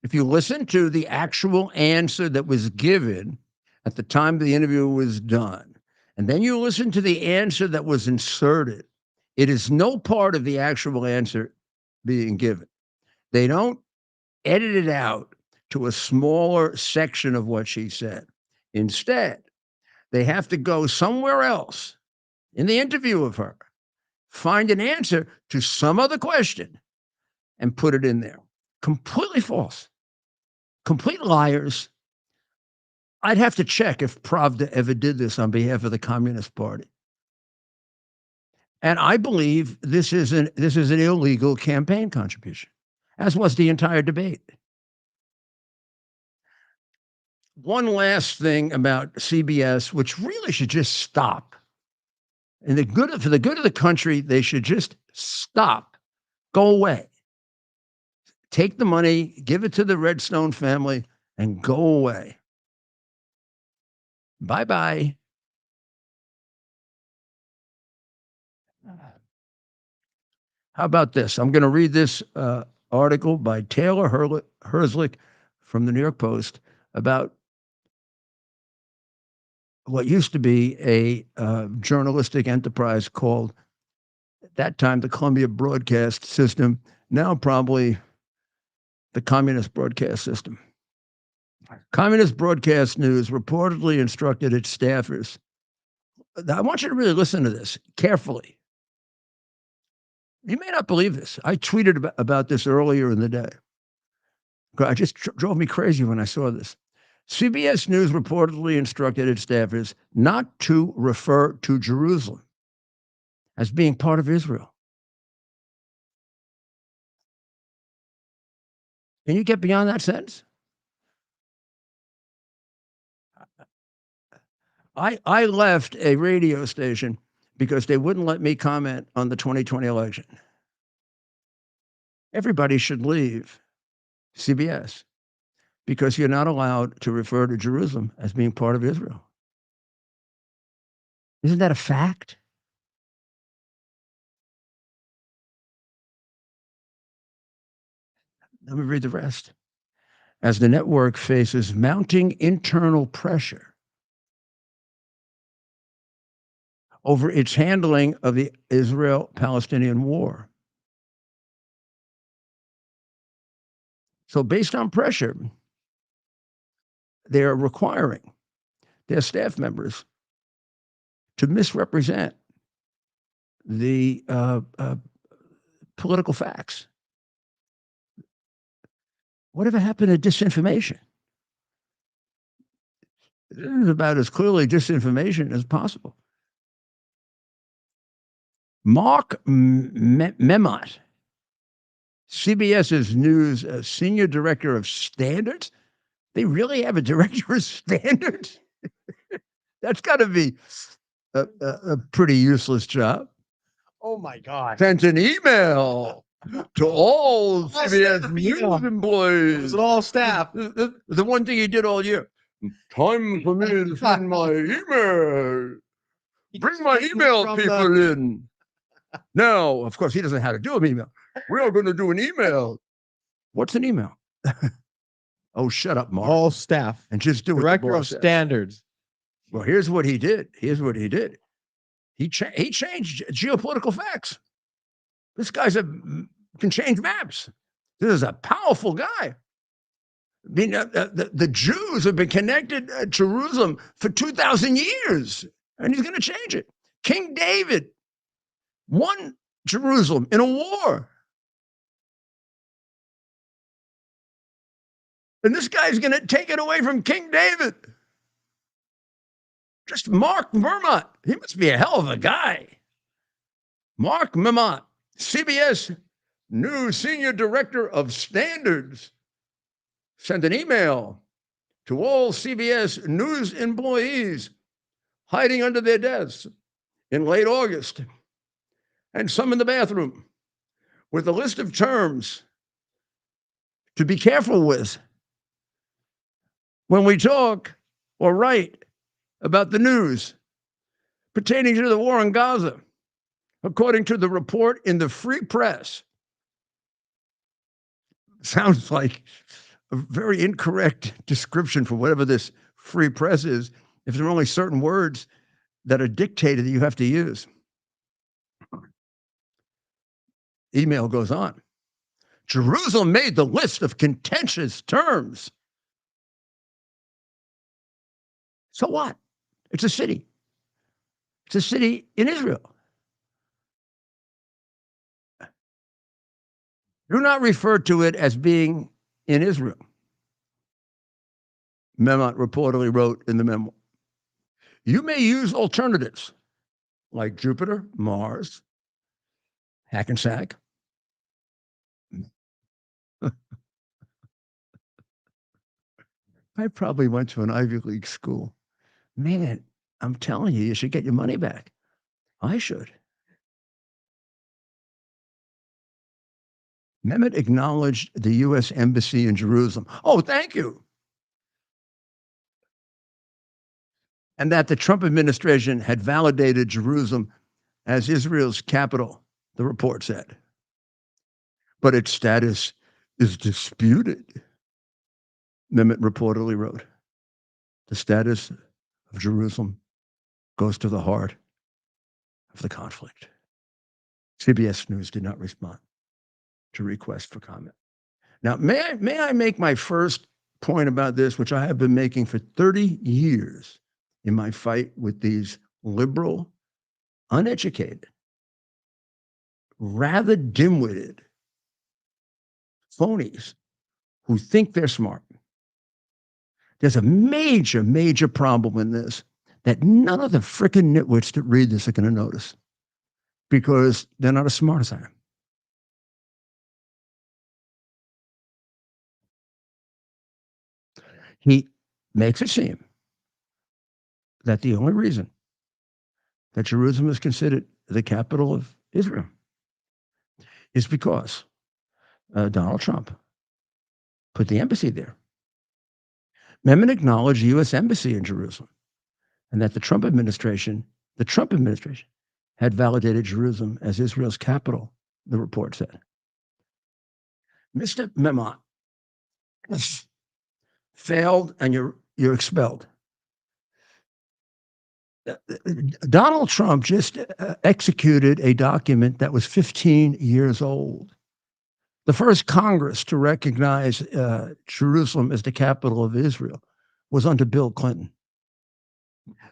If you listen to the actual answer that was given at the time the interview was done, and then you listen to the answer that was inserted, it is no part of the actual answer being given. They don't edit it out to a smaller section of what she said. Instead, they have to go somewhere else in the interview of her, find an answer to some other question, and put it in there. Completely false. Complete liars. I'd have to check if Pravda ever did this on behalf of the Communist Party. And I believe this is an illegal campaign contribution, as was the entire debate. One last thing about CBS, which really should just stop. And for the good of the country, they should just stop, go away. take the money, give it to the Redstone family, and go away. Bye-bye. How about this? I'm going to read this article by Taylor Herzlich from the New York Post about what used to be a journalistic enterprise called, at that time, the Columbia Broadcast System, now probably the Communist Broadcast System. Communist Broadcast News reportedly instructed its staffers. I want you to really listen to this carefully. You may not believe this. I tweeted about this earlier in the day. It just drove me crazy when I saw this. CBS News reportedly instructed its staffers not to refer to Jerusalem as being part of Israel. Can you get beyond that sentence? I left a radio station because they wouldn't let me comment on the 2020 election. Everybody should leave CBS because you're not allowed to refer to Jerusalem as being part of Israel. Isn't that a fact? Let me read the rest. As the network faces mounting internal pressure over its handling of the Israel-Palestinian war. So based on pressure, they're requiring their staff members to misrepresent the political facts. Whatever happened to disinformation? This is about as clearly disinformation as possible. Mark Memot, CBS's news senior director of standards. They really have a director of standards? That's got to be a pretty useless job. Oh my God. Sent an email to all CBS news It employees. was an all staff. The one thing he did all year. Time for me to send my email. Bring my email people in. No, of course, he doesn't know how to do an email. We are going to do an email. What's an email? Oh, shut up, Mark. All staff. And just do it. Director of standards. Well, here's what he did. He changed geopolitical facts. This guy's can change maps. This is a powerful guy. I mean, the Jews have been connected to Jerusalem for 2,000 years, and he's going to change it. King David won Jerusalem in a war. And this guy's going to take it away from King David. Just Mark Memot. He must be a hell of a guy. Mark Memot, CBS News Senior Director of Standards, sent an email to all CBS News employees hiding under their desks in late August, and some in the bathroom, with a list of terms to be careful with when we talk or write about the news pertaining to the war in Gaza, according to the report in the Free Press. Sounds like a very incorrect description for whatever this Free Press is, if there are only certain words that are dictated that you have to use. Email goes on. Jerusalem made the list of contentious terms. So what? It's a city. It's a city in Israel. Do not refer to it as being in Israel. Memot reportedly wrote in the memo. You may use alternatives like Jupiter, Mars, Hackensack. I probably went to an Ivy League school. Man, I'm telling you, you should get your money back. I should. Mehmet acknowledged the U.S. Embassy in Jerusalem. Oh, thank you. And that the Trump administration had validated Jerusalem as Israel's capital, the report said. But its status is disputed, Mehmet reportedly wrote. The status of Jerusalem goes to the heart of the conflict. CBS News did not respond to request for comment. Now, may I make my first point about this, which I have been making for 30 years in my fight with these liberal, uneducated, rather dim-witted phonies who think they're smart. There's a major, major problem in this that none of the frickin' nitwits that read this are going to notice because they're not as smart as I am. He makes it seem that the only reason that Jerusalem is considered the capital of Israel is because Donald Trump put the embassy there. Mehmet acknowledged the U.S. Embassy in Jerusalem and that the Trump administration had validated Jerusalem as Israel's capital, the report said. Mr. Mehmet failed and you're expelled. Donald Trump just executed a document that was 15 years old. The first Congress to recognize Jerusalem as the capital of Israel was under Bill Clinton.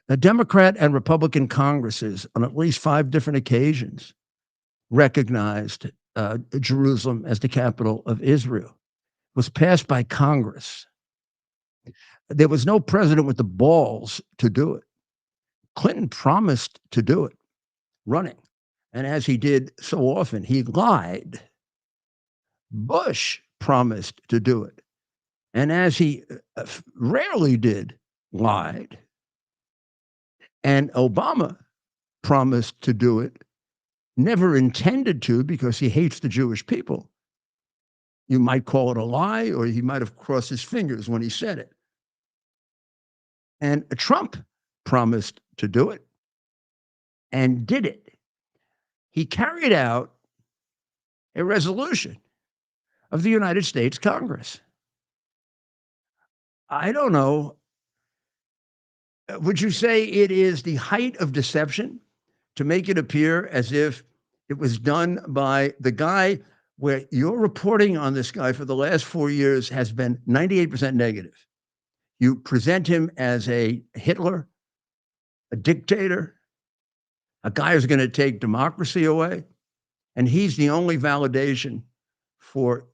The Democrat and Republican Congresses on at least 5 different occasions recognized Jerusalem as the capital of Israel. It was passed by Congress. There was no president with the balls to do it. Clinton promised to do it, running. And as he did so often, he lied. Bush promised to do it. And as he rarely did, lied. And Obama promised to do it, never intended to because he hates the Jewish people. You might call it a lie, or he might have crossed his fingers when he said it. And Trump promised to do it and did it. He carried out a resolution of the United States Congress. I don't know. Would you say it is the height of deception to make it appear as if it was done by the guy where your reporting on this guy for the last 4 years has been 98% negative? You present him as a Hitler, a dictator, a guy who's going to take democracy away, and he's the only validation for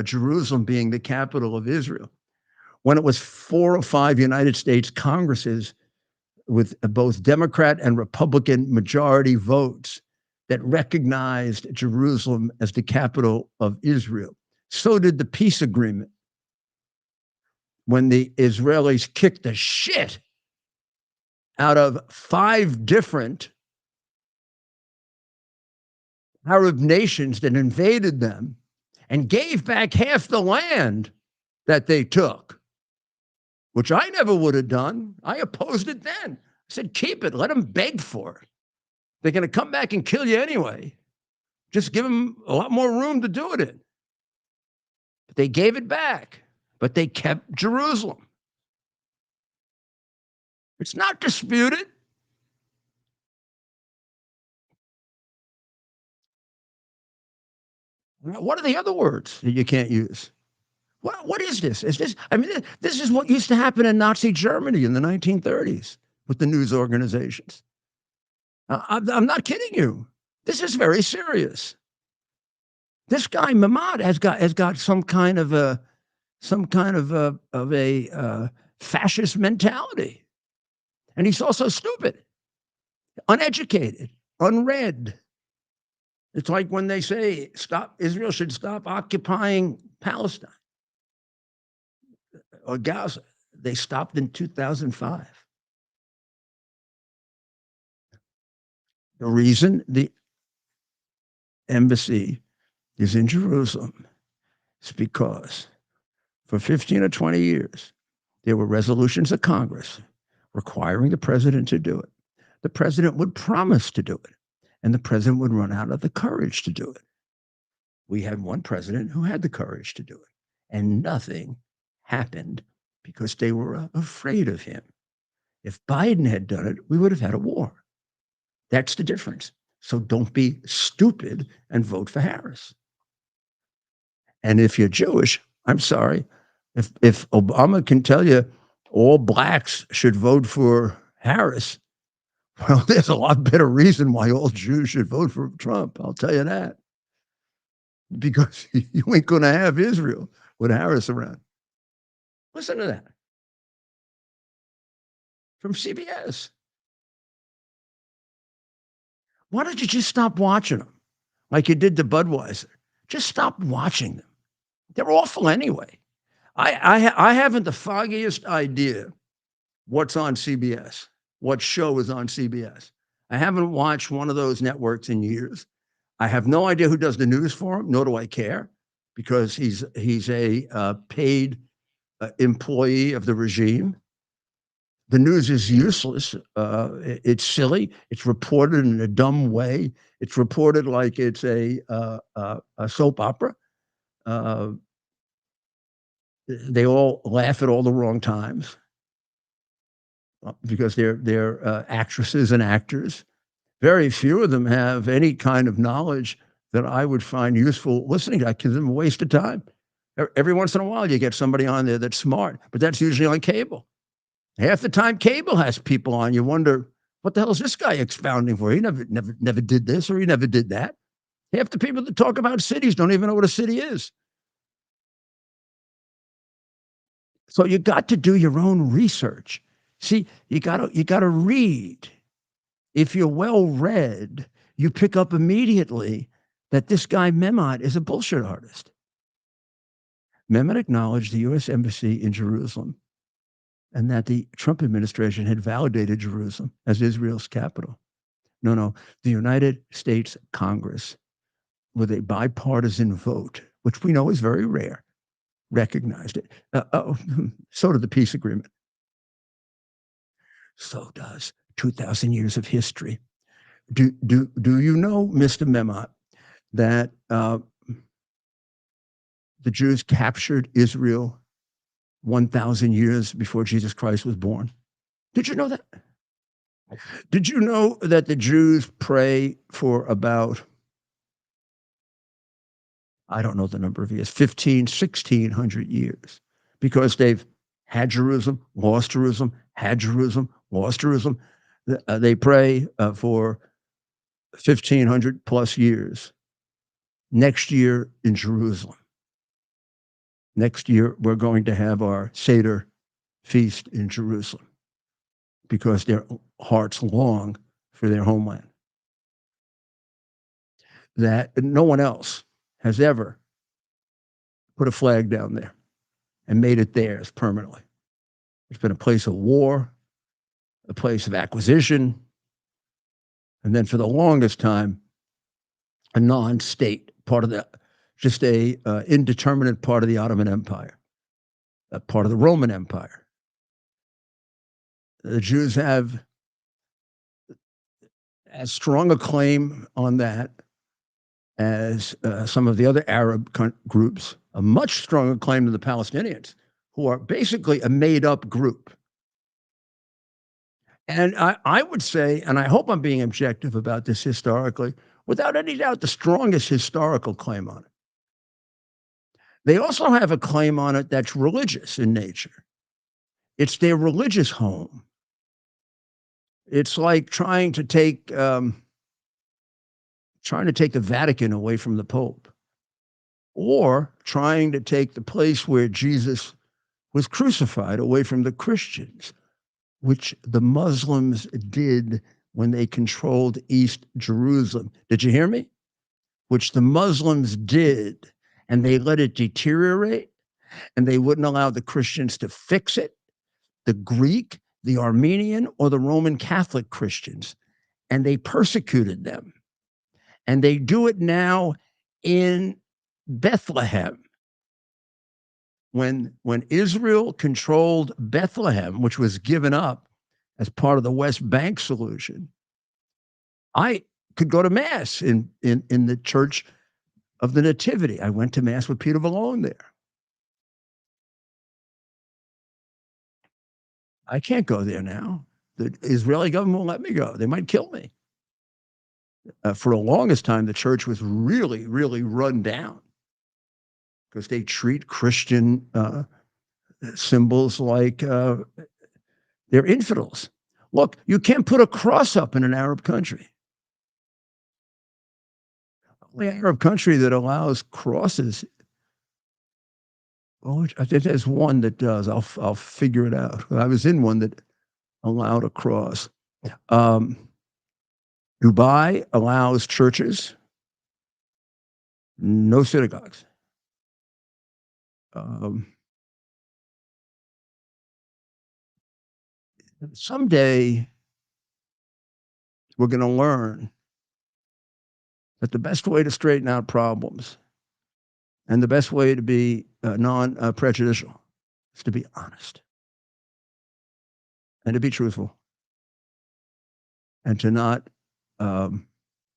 Jerusalem being the capital of Israel. When it was 4 or 5 United States Congresses with both Democrat and Republican majority votes that recognized Jerusalem as the capital of Israel. So did the peace agreement. When the Israelis kicked the shit out of 5 different Arab nations that invaded them and gave back half the land that they took, which I never would have done. I opposed it then. I said, keep it. Let them beg for it. They're going to come back and kill you anyway. Just give them a lot more room to do it in. But they gave it back, but they kept Jerusalem. It's not disputed. What are the other words that you can't use? What is this? Is this? I mean, this is what used to happen in Nazi Germany in the 1930s with the news organizations. I'm not kidding you. This is very serious. This guy Mahmoud has got some kind of a fascist mentality, and he's also stupid, uneducated, unread. It's like when they say Israel should stop occupying Palestine or Gaza. They stopped in 2005. The reason the embassy is in Jerusalem is because for 15 or 20 years, there were resolutions of Congress requiring the president to do it. The president would promise to do it, and the president would run out of the courage to do it. We had one president who had the courage to do it, and nothing happened because they were afraid of him. If Biden had done it, we would have had a war. That's the difference. So don't be stupid and vote for Harris. And if you're Jewish, I'm sorry. If Obama can tell you all blacks should vote for Harris, well, there's a lot better reason why all Jews should vote for Trump. I'll tell you that. Because you ain't going to have Israel with Harris around. Listen to that. From CBS. Why don't you just stop watching them like you did to Budweiser? Just stop watching them. They're awful anyway. I haven't the foggiest idea what's on CBS, what show is on CBS. I haven't watched one of those networks in years. I have no idea who does the news for him, nor do I care, because he's a paid employee of the regime. The news is useless. It's silly. It's reported in a dumb way. It's reported like it's a soap opera. They all laugh at all the wrong times because they're actresses and actors. Very few of them have any kind of knowledge that I would find useful listening to. I consider them a waste of time. Every once in a while, you get somebody on there that's smart, but that's usually on cable. Half the time, cable has people on. You wonder, what the hell is this guy expounding for? He never did this, or he never did that. Half the people that talk about cities don't even know what a city is. So you got to do your own research. See, you gotta read. If you're well read, you pick up immediately that this guy Mehmet is a bullshit artist. Mehmet acknowledged the U.S. Embassy in Jerusalem and that the Trump administration had validated Jerusalem as Israel's capital. No, the United States Congress, with a bipartisan vote, which we know is very rare, recognized it. So did the peace agreement. So does 2,000 years of history. Do you know, Mr. Mehmet, that the Jews captured Israel 1,000 years before Jesus Christ was born? Did you know that? Did you know that the Jews pray for about, I don't know the number of years, 1,600 years, because they've had Jerusalem, lost Jerusalem, had Jerusalem, lost Jerusalem. They pray for 1,500 plus years. Next year in Jerusalem. Next year, we're going to have our Seder feast in Jerusalem because their hearts long for their homeland. That no one else has ever put a flag down there and made it theirs permanently. It's been a place of war, a place of acquisition, and then for the longest time, a non-state part of the, just a indeterminate part of the Ottoman Empire, a part of the Roman Empire. The Jews have as strong a claim on that as some of the other Arab groups, a much stronger claim than the Palestinians, who are basically a made-up group. And I would say, and I hope I'm being objective about this historically, without any doubt, the strongest historical claim on it. They also have a claim on it that's religious in nature. It's their religious home. It's like trying to take the Vatican away from the Pope, or trying to take the place where Jesus was crucified away from the Christians, which the Muslims did when they controlled East Jerusalem. Did you hear me? Which the Muslims did, and they let it deteriorate, and they wouldn't allow the Christians to fix it, the Greek, the Armenian, or the Roman Catholic Christians, and they persecuted them. And they do it now in Bethlehem, when Israel controlled Bethlehem, which was given up as part of the West Bank solution, I could go to mass in the Church of the Nativity. I went to mass with Peter Valone there. I can't go there now. The Israeli government won't let me go. They might kill me. For the longest time, the church was really, really run down because they treat Christian symbols like they're infidels. Look, you can't put a cross up in an Arab country. The only Arab country that allows crosses. Oh, I think there's one that does. I'll figure it out. I was in one that allowed a cross. Dubai allows churches, no synagogues. Someday we're going to learn that the best way to straighten out problems and the best way to be non-prejudicial is to be honest and to be truthful and to not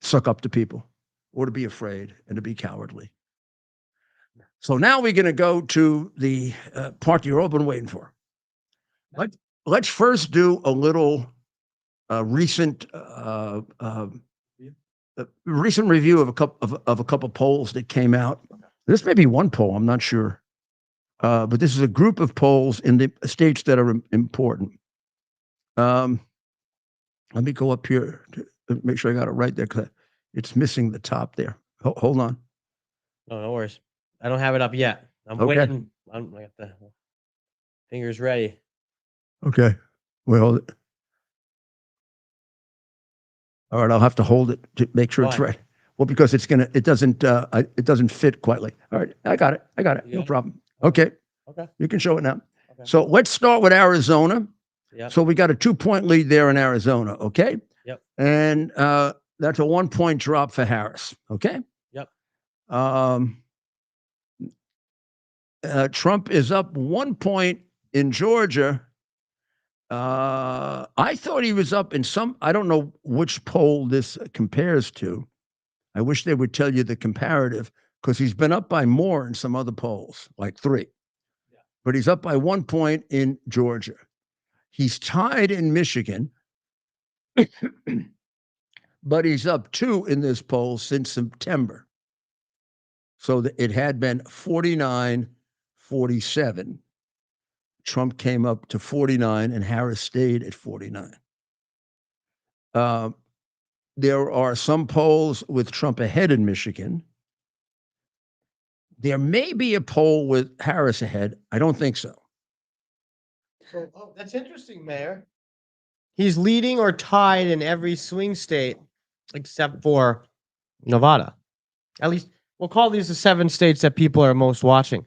suck up to people or to be afraid and to be cowardly. So now we're going to go to the part you're all been waiting for. Let's first do a little recent review of a couple polls that came out. This may be one poll, I'm not sure, but this is a group of polls in the states that are important. Let me go up here to make sure I got it right there because it's missing the top there. Hold on. No worries. I don't have it up yet. I'm waiting. I got the fingers ready. Okay. Well, all right. I'll have to hold it to make sure it's right. Well, because it doesn't fit quite like. All right. I got it. No problem. Okay. You can show it now. Okay. So let's start with Arizona. Yep. So we got a 2-point lead there in Arizona. Okay. Yep. And that's a 1-point drop for Harris. Okay. Yep. Trump is up 1 point in Georgia. I thought he was up in I don't know which poll this compares to. I wish they would tell you the comparative because he's been up by more in some other polls, like 3. Yeah. But he's up by 1 point in Georgia. He's tied in Michigan, but he's up 2 in this poll since September. So it had been 49-47. Trump came up to 49 and Harris stayed at 49. There are some polls with Trump ahead in Michigan. There may be a poll with Harris ahead. I don't think so. So, that's interesting, Mayor. He's leading or tied in every swing state except for Nevada. At least we'll call these the 7 states that people are most watching.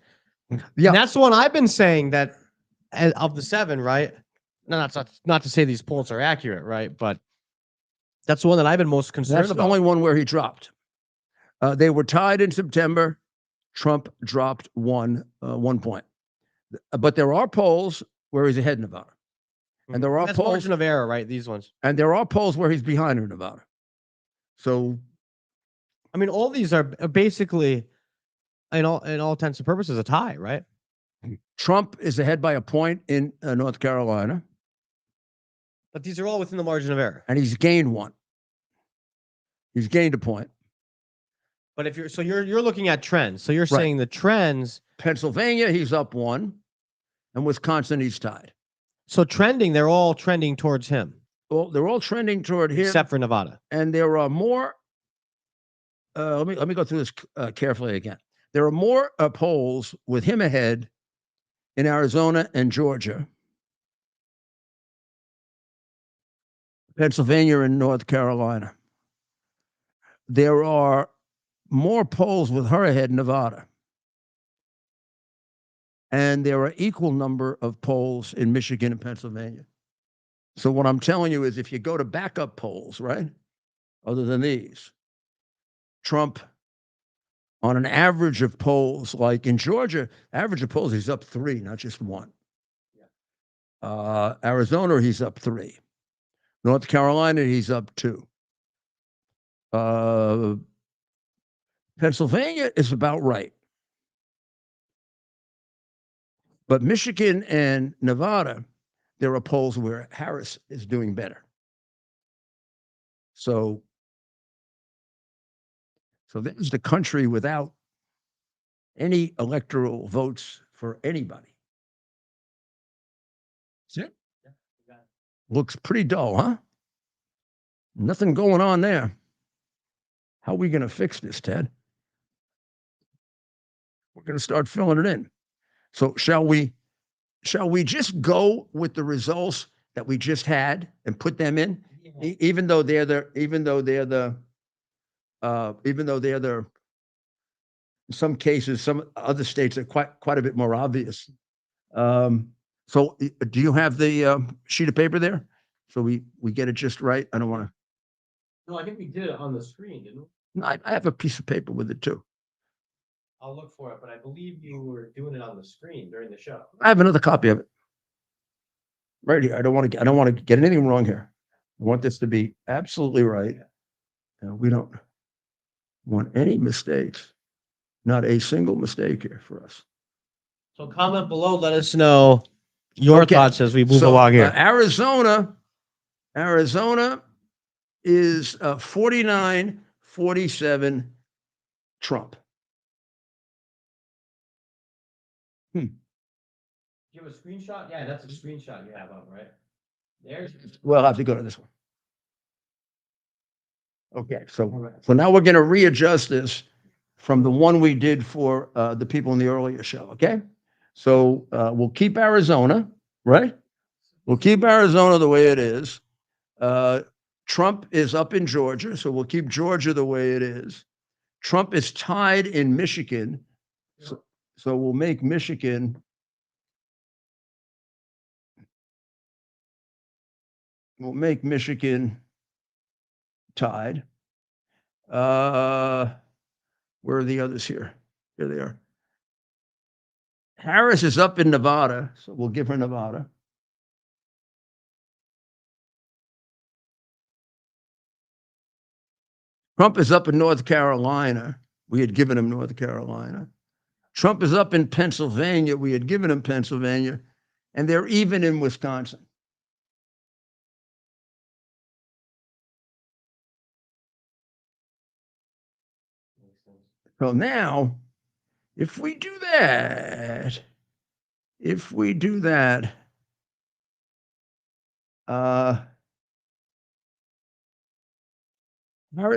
Yeah, and that's the one I've been saying that of the 7, right? No, that's not to say these polls are accurate, right? But that's the one that I've been most concerned about. That's the only one where he dropped. They were tied in September. Trump dropped 1 point. But there are polls where he's ahead in Nevada. And there are that's polls margin of error, right? These ones. And there are polls where he's behind in Nevada. So, I mean, all these are basically, in all intents and purposes, a tie, right? Trump is ahead by 1 point in North Carolina. But these are all within the margin of error. And he's gained 1. He's gained 1 point. But if you're looking at trends. So you're saying the trends. Pennsylvania, he's up 1. And Wisconsin, he's tied. So trending, they're all trending towards him. Well, they're all trending toward him. Except for Nevada. And there are more. Let me go through this carefully again. There are more polls with him ahead in Arizona and Georgia, Pennsylvania and North Carolina. There are more polls with her ahead in Nevada. And there are equal number of polls in Michigan and Pennsylvania. So what I'm telling you is if you go to backup polls, right, other than these, Trump on an average of polls, like in Georgia, average of polls, he's up 3, not just 1. Arizona, he's up 3. North Carolina, he's up 2. Pennsylvania is about right. But Michigan and Nevada, there are polls where Harris is doing better. So there's the country without any electoral votes for anybody. That's it. Looks pretty dull, huh? Nothing going on there. How are we going to fix this, Ted? We're going to start filling it in. So shall we just go with the results that we just had and put them in, even though they're the in some cases, some other states are quite a bit more obvious. So do you have the sheet of paper there? So we get it just right. I don't want to. No, I think we did it on the screen, didn't we? I have a piece of paper with it too. I'll look for it, but I believe you were doing it on the screen during the show. I have another copy of it right here. I don't want to get anything wrong here. I want this to be absolutely right. And we don't want any mistakes. Not a single mistake here for us. So comment below, let us know your thoughts as we move along here. Arizona is 49-47 Trump. Do you have a screenshot? Yeah, that's a screenshot you have up, right? There's. Well, I'll have to go to this one. Okay, so now we're going to readjust this from the one we did for the people in the earlier show, okay? So we'll keep Arizona, right? We'll keep Arizona the way it is. Trump is up in Georgia, so we'll keep Georgia the way it is. Trump is tied in Michigan, so we'll make Michigan. We'll make Michigan tied. Where are the others here? Here they are. Harris is up in Nevada, so we'll give her Nevada. Trump is up in North Carolina. We had given him North Carolina. Trump is up in Pennsylvania. We had given him Pennsylvania. And they're even in Wisconsin. So now, if we do that,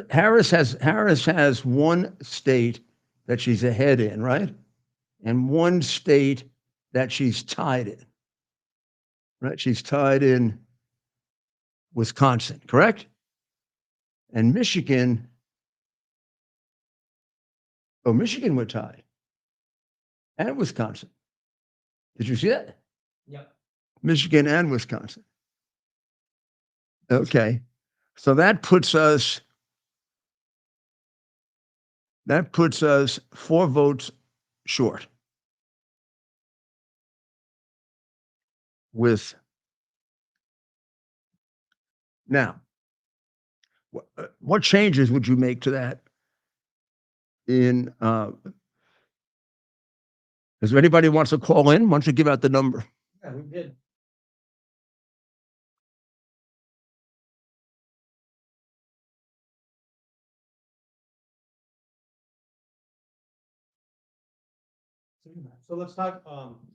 Harris has one state that she's ahead in, right? And one state that she's tied in, right? She's tied in Wisconsin, correct? And Michigan. Oh, Michigan were tied. And Wisconsin. Did you see that? Yep. Michigan and Wisconsin. Okay. So that puts us 4 votes short. Now, what changes would you make to that? Is there anybody who wants to call in? Why don't you give out the number? Yeah, we did. So let's talk.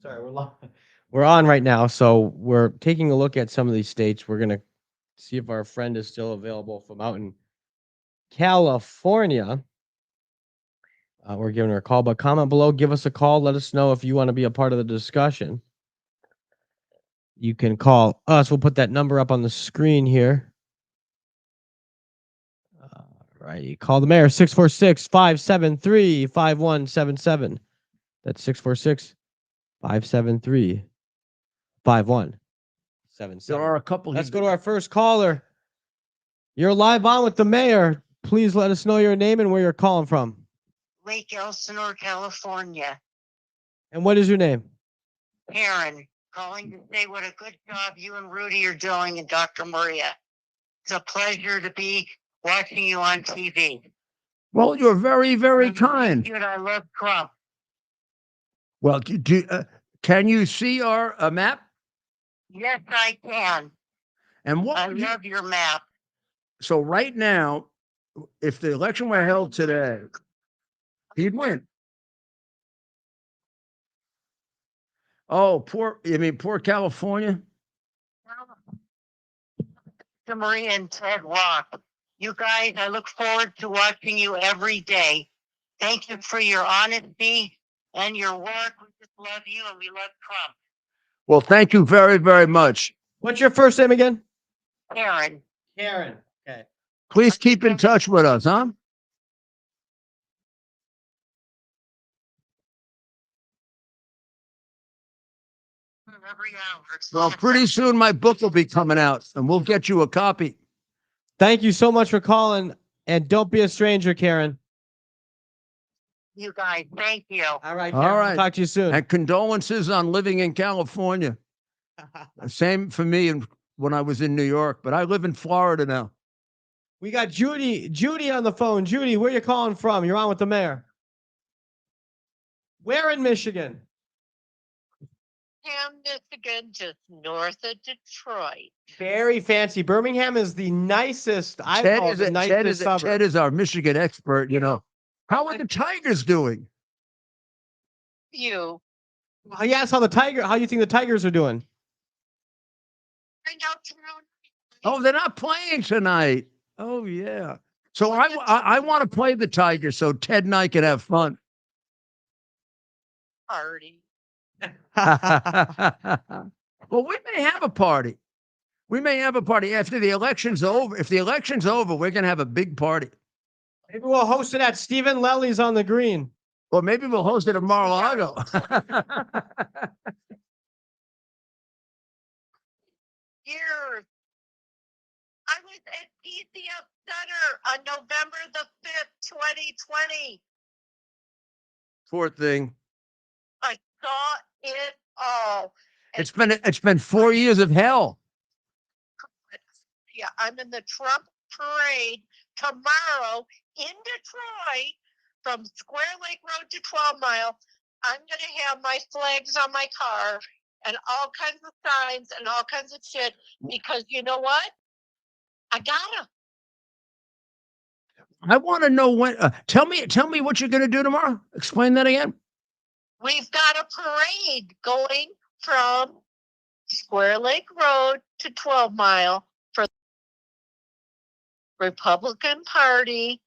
Sorry, we're on right now. So we're taking a look at some of these states. We're gonna see if our friend is still available from out in California. We're giving her a call, but comment below, give us a call. Let us know if you want to be a part of the discussion. You can call us. We'll put that number up on the screen here. Right. You call the mayor, 646-573-5177. That's 646-573-5177. There are a couple. Let's go to our first caller. You're live on with the mayor. Please let us know your name and where you're calling from. Lake Elsinore, California. And what is your name? Karen, calling to say what a good job you and Rudy are doing, and Dr. Maria. It's a pleasure to be watching you on TV. Well, you're very, very kind. Thank you, and I love Trump. Well, can you see our map? Yes, I can. And what? I would you- love your map. So right now, if the election were held today, he'd win. Oh, poor California. Dr. Maria and Ted Rock. You guys, I look forward to watching you every day. Thank you for your honesty and your work. We just love you, and we love Trump. Well, thank you very, very much. What's your first name again? Karen. Karen. Okay. Please keep in touch with us, huh? Every hour. It's Well, pretty soon my book will be coming out, and we'll get you a copy. Thank you so much for calling, and don't be a stranger, Karen. You guys, thank you. All right, All Karen. right. We'll talk to you soon. And condolences on living in California. Same for me when I was in New York, but I live in Florida now. We got Judy on the phone. Judy, where you calling from? You're on with the mayor. Where in Michigan? Michigan, just north of Detroit. Very fancy. Birmingham is the nicest. I Ted call it is, the nicest suburb. Ted is our Michigan expert, you know. How are the Tigers doing? You. He asked how you think the Tigers are doing. Find out tomorrow. Oh, they're not playing tonight. Oh, yeah. So I want to play the Tigers so Ted and I can have fun. Party. Well, we may have a party. We may have a party after the election's over. If the election's over, we're going to have a big party. Maybe we'll host it at Stephen Lely's on the green. Or maybe we'll host it at Mar-a-Lago. Years. I was at PCF Center on November the 5th, 2020. Poor thing. I saw it all. It's been 4 years of hell. Yeah, I'm in the Trump parade tomorrow in Detroit from Square Lake Road to 12 Mile. I'm going to have my flags on my car and all kinds of signs and all kinds of shit because you know what? I gotta. I want to know when. Tell me what you're going to do tomorrow. Explain that again. We've got a parade going from Square Lake Road to 12 Mile for the Republican Party,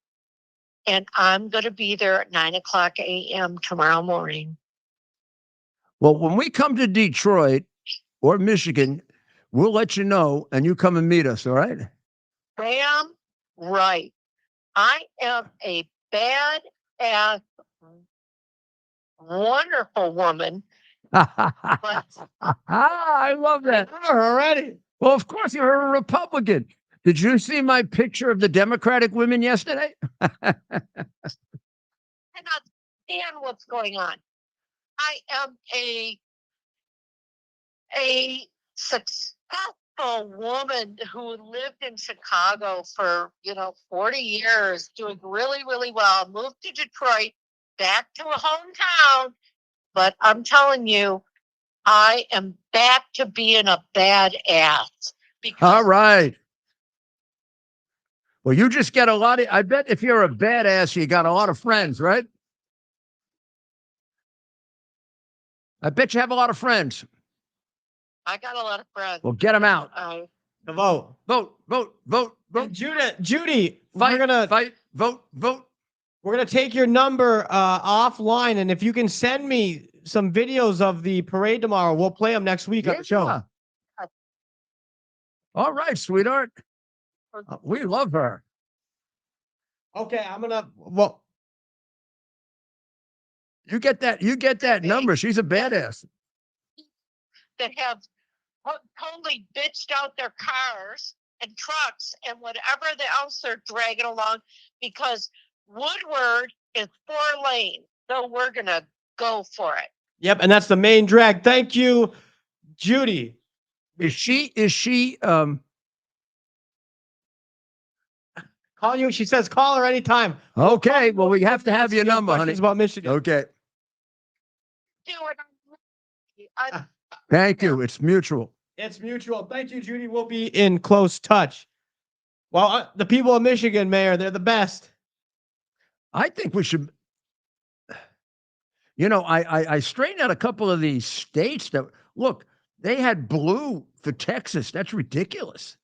and I'm going to be there at 9:00 a.m. tomorrow morning. Well, when we come to Detroit or Michigan, we'll let you know, and you come and meet us. All right? Damn right. I am a badass, wonderful woman. I love that. Already. Well, of course, you're a Republican. Did you see my picture of the Democratic women yesterday? I cannot stand what's going on. I am a successful woman who lived in Chicago for 40 years, doing really, really well. Moved to Detroit, back to a hometown, but I'm telling you, I am back to being a badass. All right. Well, you just get a lot of, I bet if you're a badass, you got a lot of friends, right? I bet you have a lot of friends. I got a lot of friends. Well, get them out. The vote. Vote. Judy, Fight, we're gonna fight, vote. We're gonna take your number offline, and if you can send me some videos of the parade tomorrow, we'll play them next week on the show. All right, sweetheart. We love her. Okay, I'm gonna. You get that number. She's a badass. That have totally bitched out their cars and trucks and whatever else they're dragging along because Woodward is 4 lanes. So we're going to go for it. Yep, and that's the main drag. Thank you, Judy. Is she Call you. She says call her anytime. okay? Well, we have to have your number, honey. Questions about Michigan. Okay. Do it. I'm Thank you. It's mutual. It's mutual. Thank you, Judy. We'll be in close touch. Well, the people of Michigan, Mayor, they're the best. I think we should. You know, I straightened out a couple of these states that look. They had blue for Texas. That's ridiculous.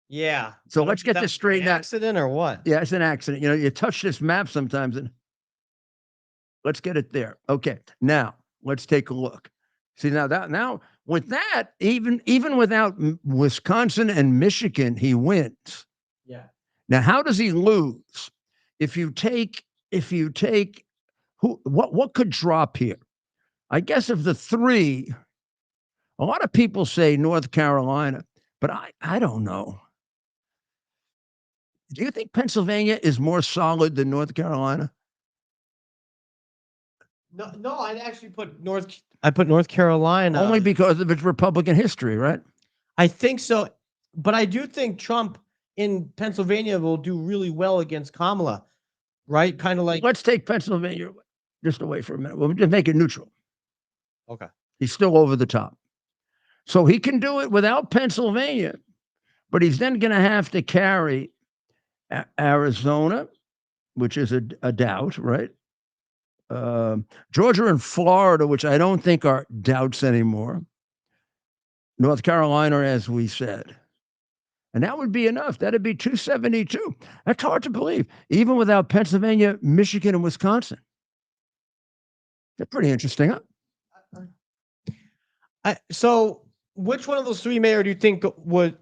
Yeah. So let's get That this straightened out. accident or what? Yeah, it's an accident. You know, you touch this map sometimes, and let's get it there. Okay, now let's take a look. See now with that, even without Wisconsin and Michigan, he wins. Yeah. Now, how does he lose? If you take who what could drop here? I guess of the three, a lot of people say North Carolina, but I don't know. Do you think Pennsylvania is more solid than North Carolina? No, I'd actually put North Carolina. Only because of its Republican history, right? I think so, but I do think Trump in Pennsylvania will do really well against Kamala, right? Kind of like Let's take Pennsylvania just away for a minute. We'll just make it neutral. okay. He's still over the top. So he can do it without Pennsylvania, but he's then going to have to carry Arizona, which is a doubt, right? Georgia and Florida, which I don't think are doubts anymore. North Carolina, as we said. And that would be enough. That'd be 272. That's hard to believe, even without Pennsylvania, Michigan, and Wisconsin. They're pretty interesting, huh? So, which one of those three, Mayor, do you think will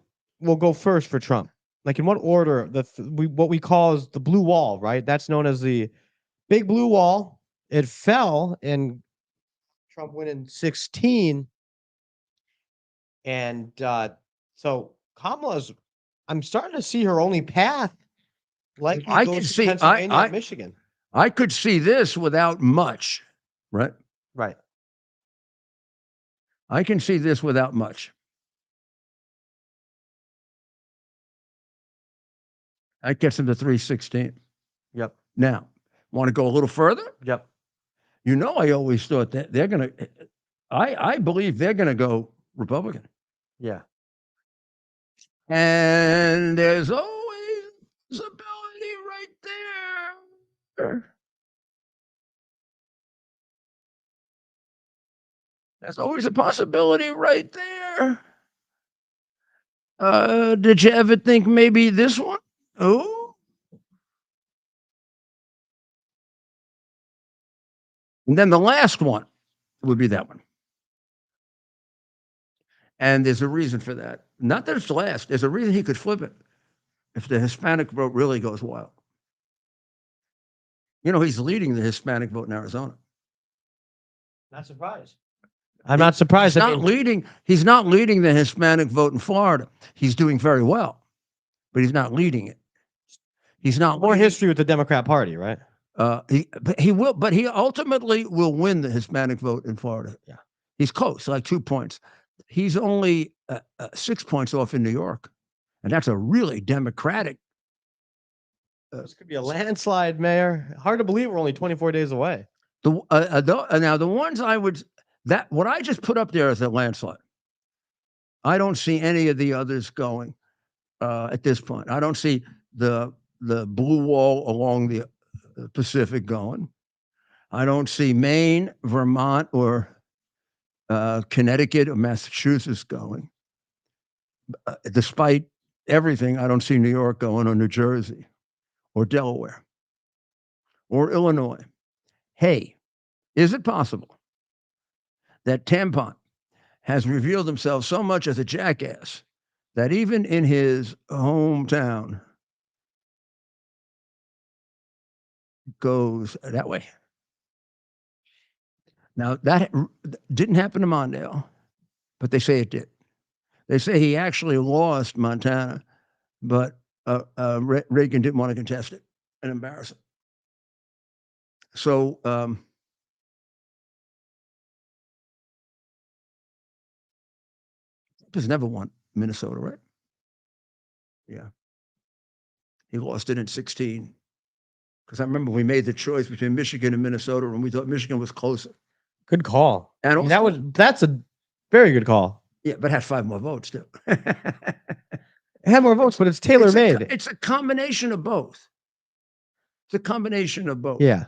go first for Trump? Like in what order? What we call is the blue wall, right? That's known as the big blue wall. It fell, and Trump went in 16. And so Kamala's, I'm starting to see her only path. Like I can see Pennsylvania and Michigan. I could see this without much, right? Right. I can see this without much. That gets him to 316. Yep. Now, want to go a little further? Yep. You know, I always thought that they're going to, I believe they're going to go Republican. Yeah. And there's always ability right there. There's always a possibility right there. Did you ever think maybe this one? Oh. And then the last one would be that one. And there's a reason for that. Not that it's last. There's a reason he could flip it if the Hispanic vote really goes wild. You know, he's leading the Hispanic vote in Arizona. Not surprised. I'm not surprised. He's not leading the Hispanic vote in Florida. He's doing very well, but he's not leading it. He's not more history with the Democrat Party, right? He will, but he ultimately will win the Hispanic vote in Florida. Yeah, he's close, like 2 points. He's only 6 points off in New York, and that's a really Democratic. This could be a landslide, Mayor. Hard to believe we're only 24 days away. Now the ones what I just put up there is a landslide. I don't see any of the others going at this point. I don't see the blue wall along the Pacific going. I don't see Maine, Vermont, or Connecticut or Massachusetts going. Despite everything, I don't see New York going, or New Jersey, or Delaware, or Illinois. Hey, is it possible that Tampon has revealed himself so much as a jackass that even in his hometown goes that way? Now, that didn't happen to Mondale, but they say it did. They say he actually lost Montana, but Reagan didn't want to contest it and embarrass him. So Trump never won Minnesota, right? Yeah. He lost it in 16. Because I remember we made the choice between Michigan and Minnesota, and we thought Michigan was closer. Good call. And I mean, also, that's a very good call. yeah, but had 5 more votes too. It had more votes, but it's tailor made. It's a combination of both. It's a combination of both. Yeah.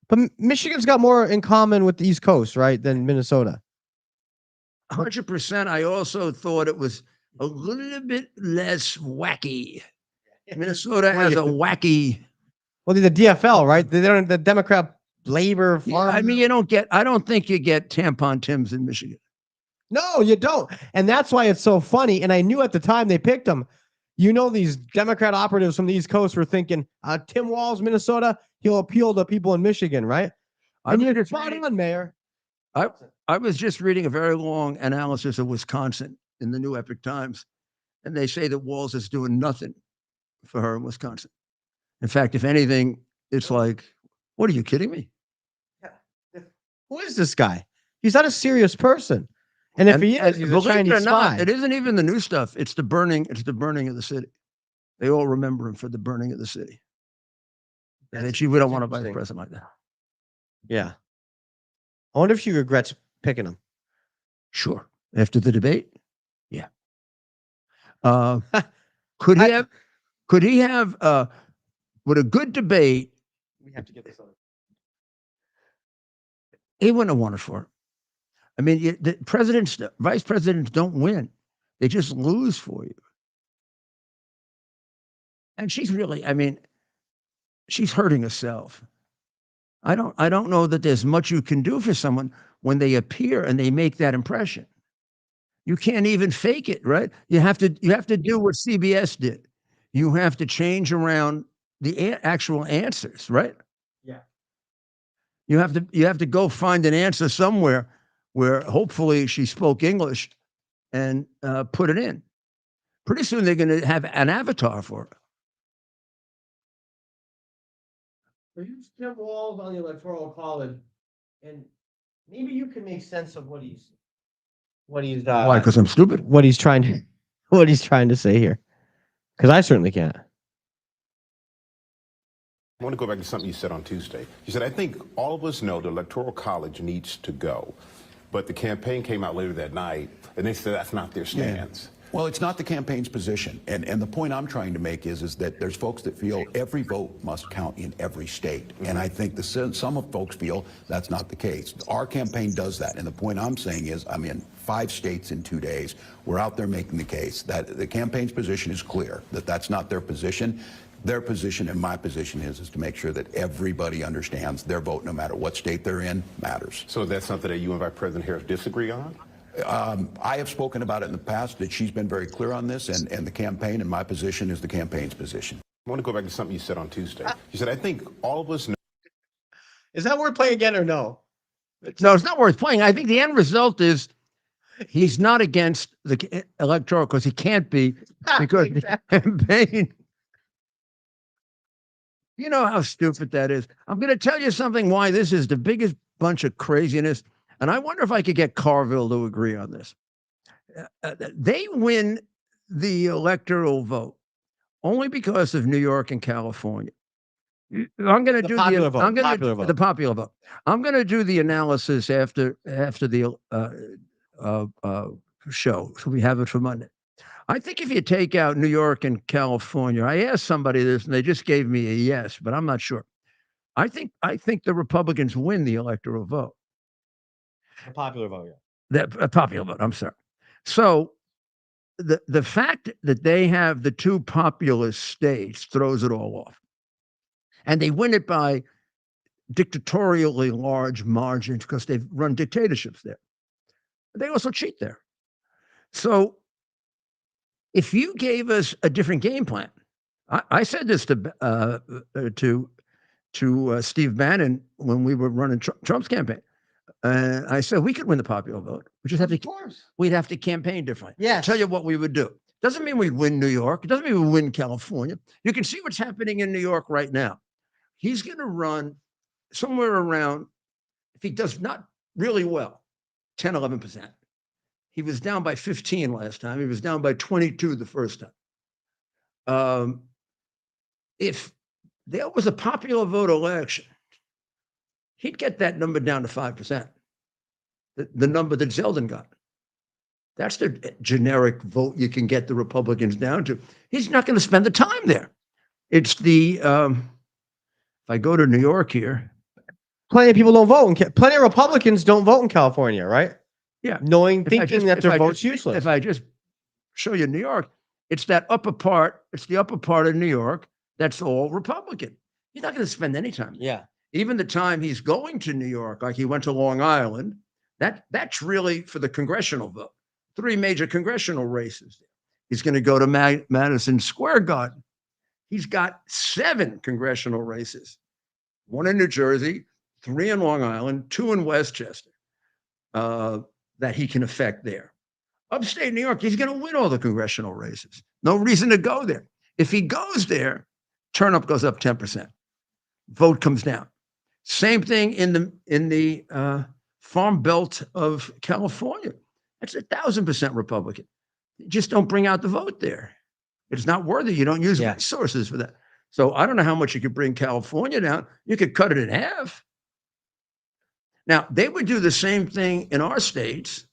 But Michigan's got more in common with the East Coast, right, than Minnesota. 100%. I also thought it was a little bit less wacky. Minnesota has a wacky. Well, the DFL, right? They don't the Democrat labor farm. I mean, I don't think you get tampon Tims in Michigan. No, you don't. And that's why it's so funny. And I knew at the time they picked him. You know, these Democrat operatives from the East Coast were thinking, Tim Walz, Minnesota, he'll appeal to people in Michigan, right? And you're spot on, Mayor. I was just reading a very long analysis of Wisconsin in the New Epic Times, and they say that Walz is doing nothing for her in Wisconsin. In fact, if anything, it's like, what are you kidding me? Who is this guy? He's not a serious person. And if he is, he's a Chinese spy. It isn't even the new stuff. It's the burning. It's the burning of the city. They all remember him for the burning of the city. And we don't want a vice president like that. Yeah. I wonder if she regrets picking him. Sure. After the debate? Yeah. Could he have with a good debate? We have to get this on. He wouldn't have won it for it. I mean, the vice presidents don't win. They just lose for you. And she's really, I mean, she's hurting herself. I don't know that there's much you can do for someone when they appear and they make that impression. You can't even fake it, right? You have to do what CBS did. You have to change around the actual answers, right? Yeah. You have to go find an answer somewhere where hopefully she spoke English and put it in. Pretty soon they're going to have an avatar for her. So you Tim Walz on the Electoral College, and maybe you can make sense of what he's Why? Because I'm stupid. What he's trying to say here. Because I certainly can't. I want to go back to something you said on Tuesday. You said, I think all of us know the Electoral College needs to go. But the campaign came out later that night, and they said that's not their stance. Yeah. Well, it's not the campaign's position. And the point I'm trying to make is that there's folks that feel every vote must count in every state. Mm-hmm. And I think some of folks feel that's not the case. Our campaign does that. And the point I'm saying is I'm in 5 states in 2 days. We're out there making the case that the campaign's position is clear, that that's not their position. Their position and my position is to make sure that everybody understands their vote, no matter what state they're in, matters. So that's something that you and Vice President Harris disagree on? I have spoken about it in the past, that she's been very clear on this, and the campaign, and my position is the campaign's position. I want to go back to something you said on Tuesday. You said, I think all of us know. Is that worth playing again or no? No, it's not worth playing. I think the end result is he's not against the electoral because he can't be because the campaign. You know how stupid that is. I'm going to tell you something why this is the biggest bunch of craziness. And I wonder if I could get Carville to agree on this. They win the electoral vote only because of New York and California. I'm going to do the popular vote. I'm going to do the analysis after the show, so we have it for Monday. I think if you take out New York and California, I asked somebody this and they just gave me a yes, but I'm not sure. I think the Republicans win the electoral vote. A popular vote, yeah. A popular vote, I'm sorry. So the fact that they have the 2 populist states throws it all off. And they win it by dictatorially large margins because they've run dictatorships there. They also cheat there. So if you gave us a different game plan, I said this to Steve Bannon when we were running Trump's campaign. I said we could win the popular vote. We'd have to campaign differently. Yeah. Tell you what we would do. Doesn't mean we'd win New York. It doesn't mean we win California. You can see what's happening in New York right now. He's going to run somewhere around, if he does not really well, 10, 11%. He was down by 15 last time. He was down by 22 the first time. If there was a popular vote election, he'd get that number down to 5%, the number that Zeldin got. That's the generic vote you can get the Republicans down to. He's not going to spend the time there. It's the, if I go to New York here. Plenty of people don't vote. Plenty of Republicans don't vote in California, right? Yeah. Thinking that their vote's useless. If I just show you New York, it's the upper part of New York that's all Republican. He's not going to spend any time. Yeah. Even the time he's going to New York, like he went to Long Island, that's really for the congressional vote. 3 major congressional races. He's going to go to Madison Square Garden. He's got 7 congressional races, 1 in New Jersey, 3 in Long Island, 2 in Westchester, that he can affect there. Upstate New York, he's going to win all the congressional races. No reason to go there. If he goes there, turnout goes up 10%. Vote comes down. Same thing in the farm belt of California. That's 1,000% Republican. You just don't bring out the vote there. It's not worthy. You don't use resources for that. So I don't know how much you could bring California down. You could cut it in half. Now, they would do the same thing in our states.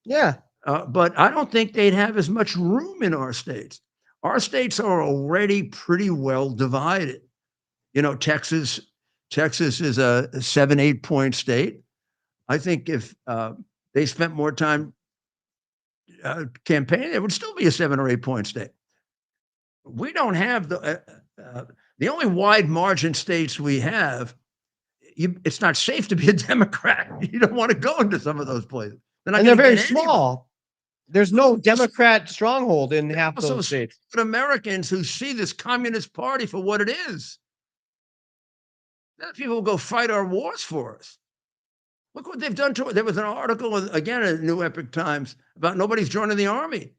Yeah. But I don't think they'd have as much room in our states. Our states are already pretty well divided. You know, Texas is a 7-8 point state. I think if they spent more time campaigning, it would still be a 7 or 8 point state. We don't have the only wide margin states we have. It's not safe to be a Democrat. You don't want to go into some of those places. And they're very small. There's no Democrat stronghold in half those states. But Americans who see this communist party for what it is, then people will go fight our wars for us. Look what they've done to it. There was an article, again, in New Epoch Times about nobody's joining the army.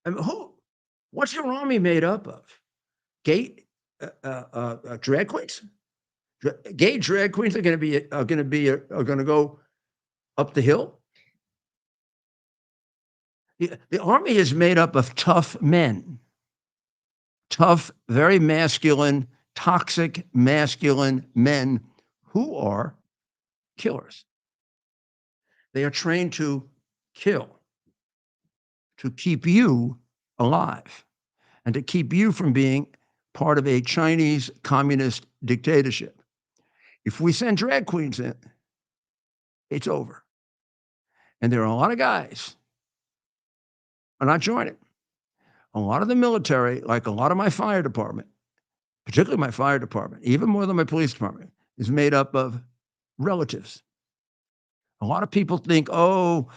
I mean, what's your army made up of? Gay drag queens? Gay drag queens are going to go up the hill? The army is made up of tough men, tough, very masculine, toxic, masculine men who are killers. They are trained to kill, to keep you alive, and to keep you from being part of a Chinese communist dictatorship. If we send drag queens in, it's over. And there are a lot of guys are not joining. A lot of the military, like a lot of my fire department, particularly my fire department, even more than my police department, is made up of relatives. A lot of people think, oh,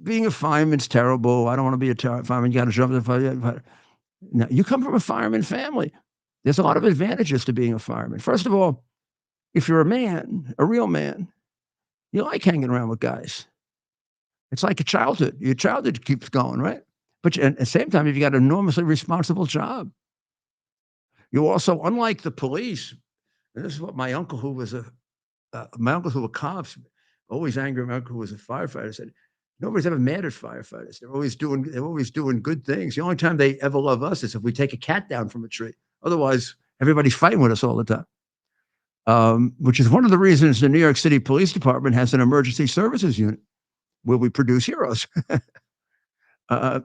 being a fireman's terrible. I don't want to be a fireman. You got to jump in the fire. Now, you come from a fireman family. There's a lot of advantages to being a fireman. First of all, if you're a man, a real man, you like hanging around with guys. It's like a childhood. Your childhood keeps going, right? But at the same time, you've got an enormously responsible job. You also, unlike the police, and this is what my uncle, who was my uncles who were cops, always angry. My uncle who was a firefighter said, nobody's ever mad at firefighters. They're always doing good things. The only time they ever love us is if we take a cat down from a tree. Otherwise, everybody's fighting with us all the time. Which is one of the reasons the New York City Police Department has an emergency services unit where we produce heroes. I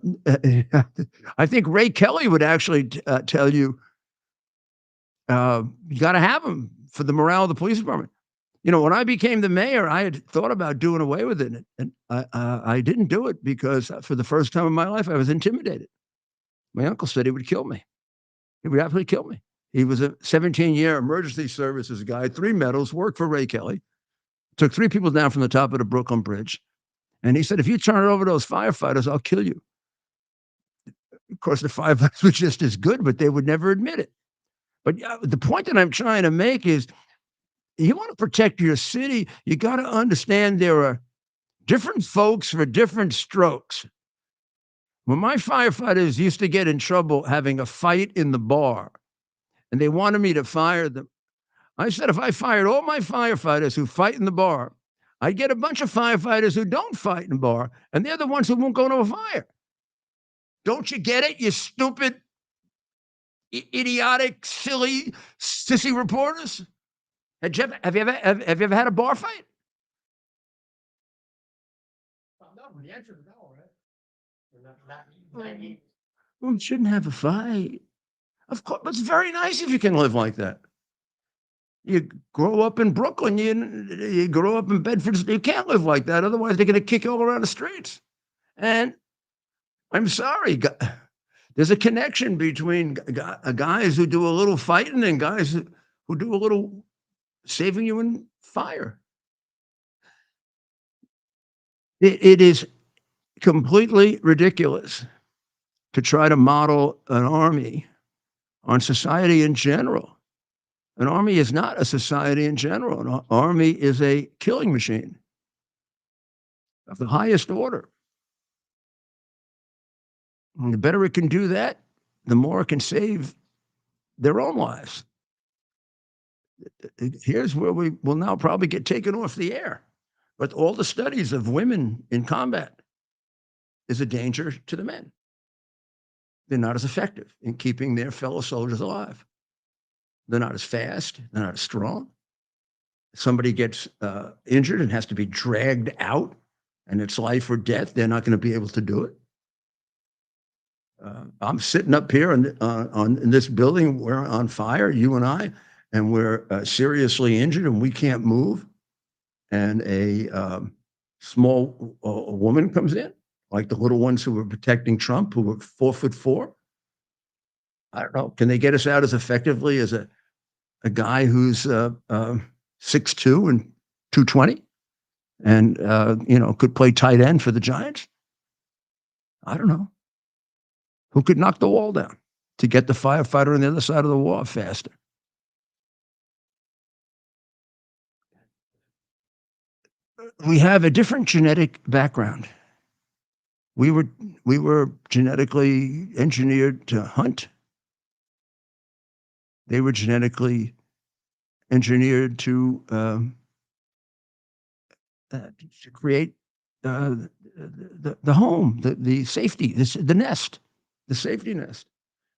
think Ray Kelly would actually tell you, you got to have them for the morale of the police department. You know, when I became the mayor, I had thought about doing away with it, and I didn't do it because for the first time in my life, I was intimidated. My uncle said he would kill me. He would absolutely kill me. He was a 17-year emergency services guy, 3 medals, worked for Ray Kelly, took 3 people down from the top of the Brooklyn Bridge. And he said, if you turn it over to those firefighters, I'll kill you. Of course, the firefighters were just as good, but they would never admit it. But the point that I'm trying to make is, you want to protect your city, you got to understand there are different folks for different strokes. When my firefighters used to get in trouble having a fight in the bar, and they wanted me to fire them, I said if I fired all my firefighters who fight in the bar, I'd get a bunch of firefighters who don't fight in the bar, and they're the ones who won't go to a fire. Don't you get it, you stupid, idiotic, silly, sissy reporters? Have you ever had a bar fight? No, the answer is no, right? Well, you shouldn't have a fight. Of course, but it's very nice if you can live like that. You grow up in Brooklyn, you grow up in Bedford, you can't live like that. Otherwise, they're going to kick you all around the streets. And I'm sorry, there's a connection between guys who do a little fighting and guys who do a little saving you in fire. It is completely ridiculous to try to model an army on society in general. An army is not a society in general. An army is a killing machine of the highest order. And the better it can do that, the more it can save their own lives. Here's where we will now probably get taken off the air. But all the studies of women in combat is a danger to the men. They're not as effective in keeping their fellow soldiers alive. They're not as fast. They're not as strong. Somebody gets injured and has to be dragged out, and it's life or death. They're not going to be able to do it. I'm sitting up here in this building. We're on fire, you and I, and we're seriously injured, and we can't move. And a small woman comes in, like the little ones who were protecting Trump, who were 4'4". I don't know. Can they get us out as effectively as a guy who's 6'2" and 220, and could play tight end for the Giants? I don't know. Who could knock the wall down to get the firefighter on the other side of the wall faster? We have a different genetic background. We were genetically engineered to hunt. They were genetically engineered to create the home, the safety, the nest, the safety nest.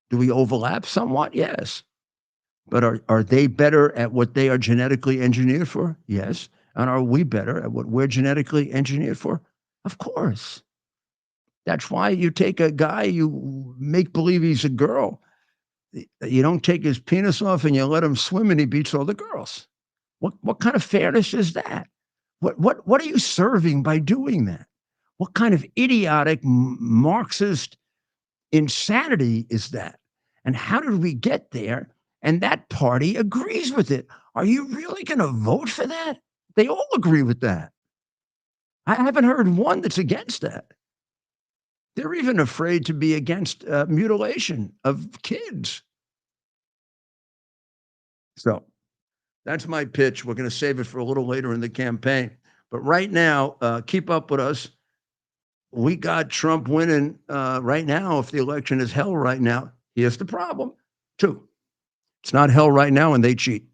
Do we overlap somewhat? Yes. But are they better at what they are genetically engineered for? Yes. And are we better at what we're genetically engineered for? Of course. That's why you take a guy, you make believe he's a girl. You don't take his penis off and you let him swim and he beats all the girls. What kind of fairness is that? What are you serving by doing that? What kind of idiotic Marxist insanity is that? And how did we get there? And that party agrees with it. Are you really going to vote for that? They all agree with that. I haven't heard one that's against that. They're even afraid to be against mutilation of kids. So that's my pitch. We're going to save it for a little later in the campaign. But right now, keep up with us. We got Trump winning right now. If the election is held right now, here's the problem, too. It's not held right now and they cheat.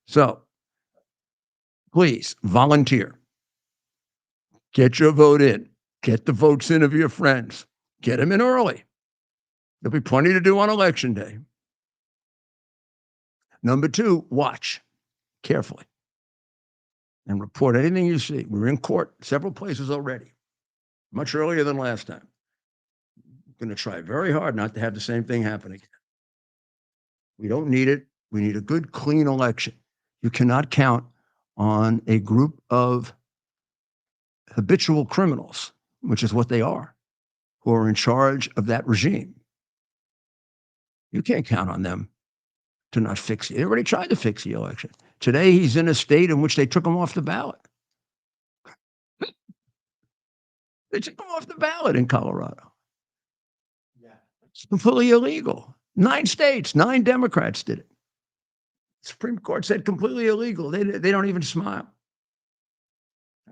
So please volunteer. Get your vote in. Get the votes in of your friends. Get them in early. There'll be plenty to do on election day. Number 2, watch carefully and report anything you see. We're in court several places already, much earlier than last time. I'm going to try very hard not to have the same thing happen again. We don't need it. We need a good, clean election. You cannot count on a group of habitual criminals, which is what they are, who are in charge of that regime. You can't count on them to not fix it. They already tried to fix the election. Today, he's in a state in which they took him off the ballot. They took him off the ballot in Colorado. Yeah. It's completely illegal. 9 states, 9 Democrats did it. Supreme Court said completely illegal. They don't even smile.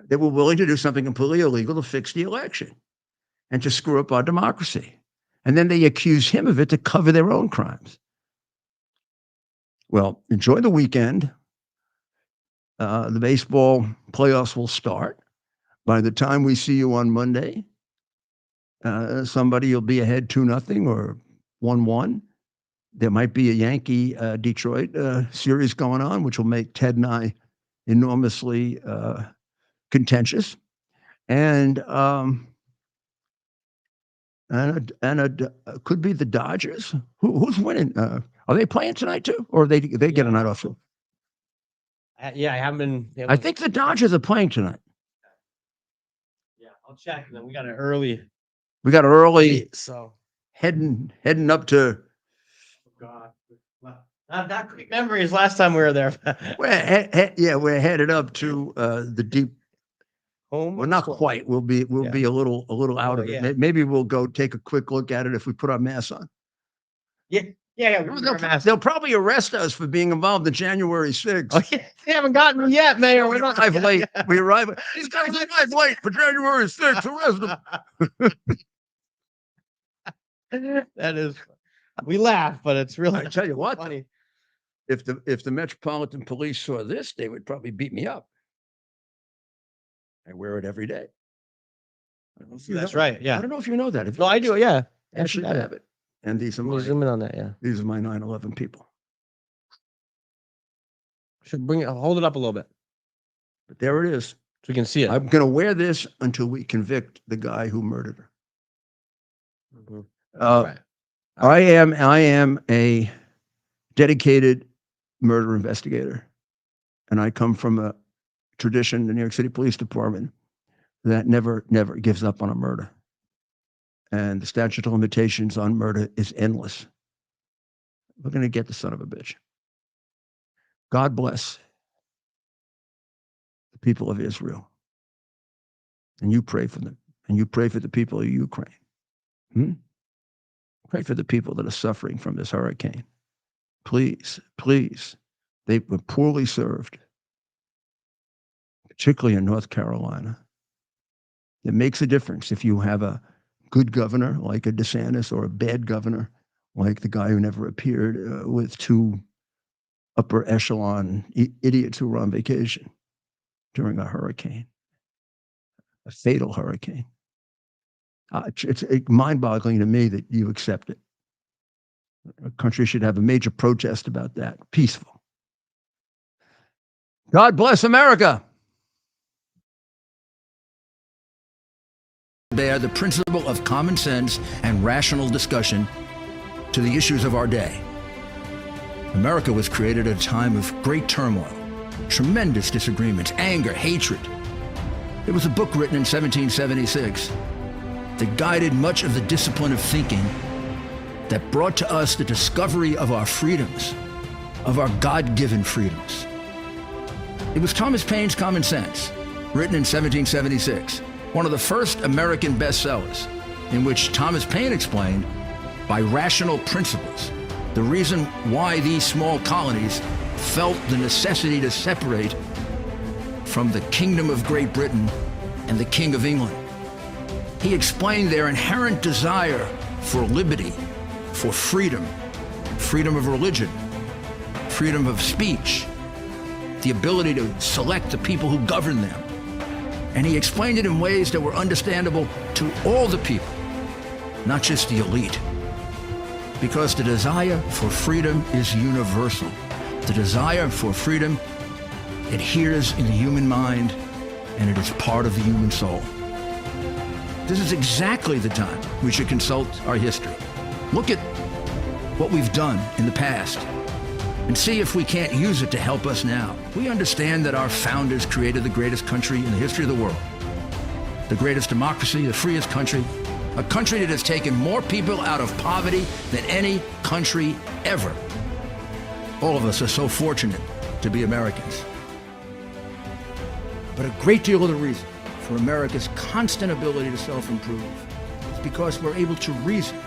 They were willing to do something completely illegal to fix the election and to screw up our democracy. And then they accuse him of it to cover their own crimes. Well, enjoy the weekend. The baseball playoffs will start. By the time we see you on Monday, somebody will be ahead 2-0 or 1-1. There might be a Yankee Detroit series going on, which will make Ted and I enormously contentious. And could be the Dodgers. Who's winning? Are they playing tonight too, or they get a night off? Yeah, I haven't been. I think the Dodgers are playing tonight. Yeah, I'll check. And then we got an early. We got early, So heading up to. God, not quick memories. Last time we were there. We're headed up to the deep. Home. Well, not quite. We'll be a little out of it. Yeah. Maybe we'll go take a quick look at it if we put our masks on. Yeah. They'll probably arrest us for being involved in January 6th. Oh, yeah. They haven't gotten me yet, Mayor. We arrive late. We arrive. These guys arrive late for January 6th. Arrest them. That is. We laugh, but it's really. I tell you what, funny. if the Metropolitan Police saw this, they would probably beat me up. I wear it every day. That's right. Yeah. I don't know if you know that. No, I do. Yeah. Actually, I have it. And these are Can you my zoom in on that? Yeah. these are my 9/11 people. Should bring it. Hold it up a little bit But there it is. so we can see it. I'm going to wear this until we convict the guy who murdered her. Mhm. Right. I am a dedicated murder investigator, and I come from a tradition, the New York City Police Department, that never gives up on a murder. And the statute of limitations on murder is endless. We're going to get the son of a bitch. God bless the people of Israel. And you pray for them. And you pray for the people of Ukraine. Pray for the people that are suffering from this hurricane. Please, please. They were poorly served, particularly in North Carolina. It makes a difference if you have a good governor like a DeSantis or a bad governor like the guy who never appeared with two upper echelon idiots who were on vacation during a hurricane, a fatal hurricane. It's mind-boggling to me that you accept it. A country should have a major protest about that. Peaceful. God bless America. Bear the principle of common sense and rational discussion to the issues of our day. America was created at a time of great turmoil, tremendous disagreements, anger, hatred. There was a book written in 1776 that guided much of the discipline of thinking that brought to us the discovery of our freedoms, of our God-given freedoms. It was Thomas Paine's Common Sense, written in 1776, one of the first American bestsellers, in which Thomas Paine explained, by rational principles, the reason why these small colonies felt the necessity to separate from the Kingdom of Great Britain and the King of England. He explained their inherent desire for liberty, for freedom, freedom of religion, freedom of speech, the ability to select the people who govern them. And he explained it in ways that were understandable to all the people, not just the elite. Because the desire for freedom is universal. The desire for freedom adheres in the human mind, and it is part of the human soul. This is exactly the time we should consult our history. Look at what we've done in the past and see if we can't use it to help us now. We understand that our founders created the greatest country in the history of the world, the greatest democracy, the freest country, a country that has taken more people out of poverty than any country ever. All of us are so fortunate to be Americans. But a great deal of the reason for America's constant ability to self-improve is because we're able to reason,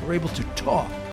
we're able to talk,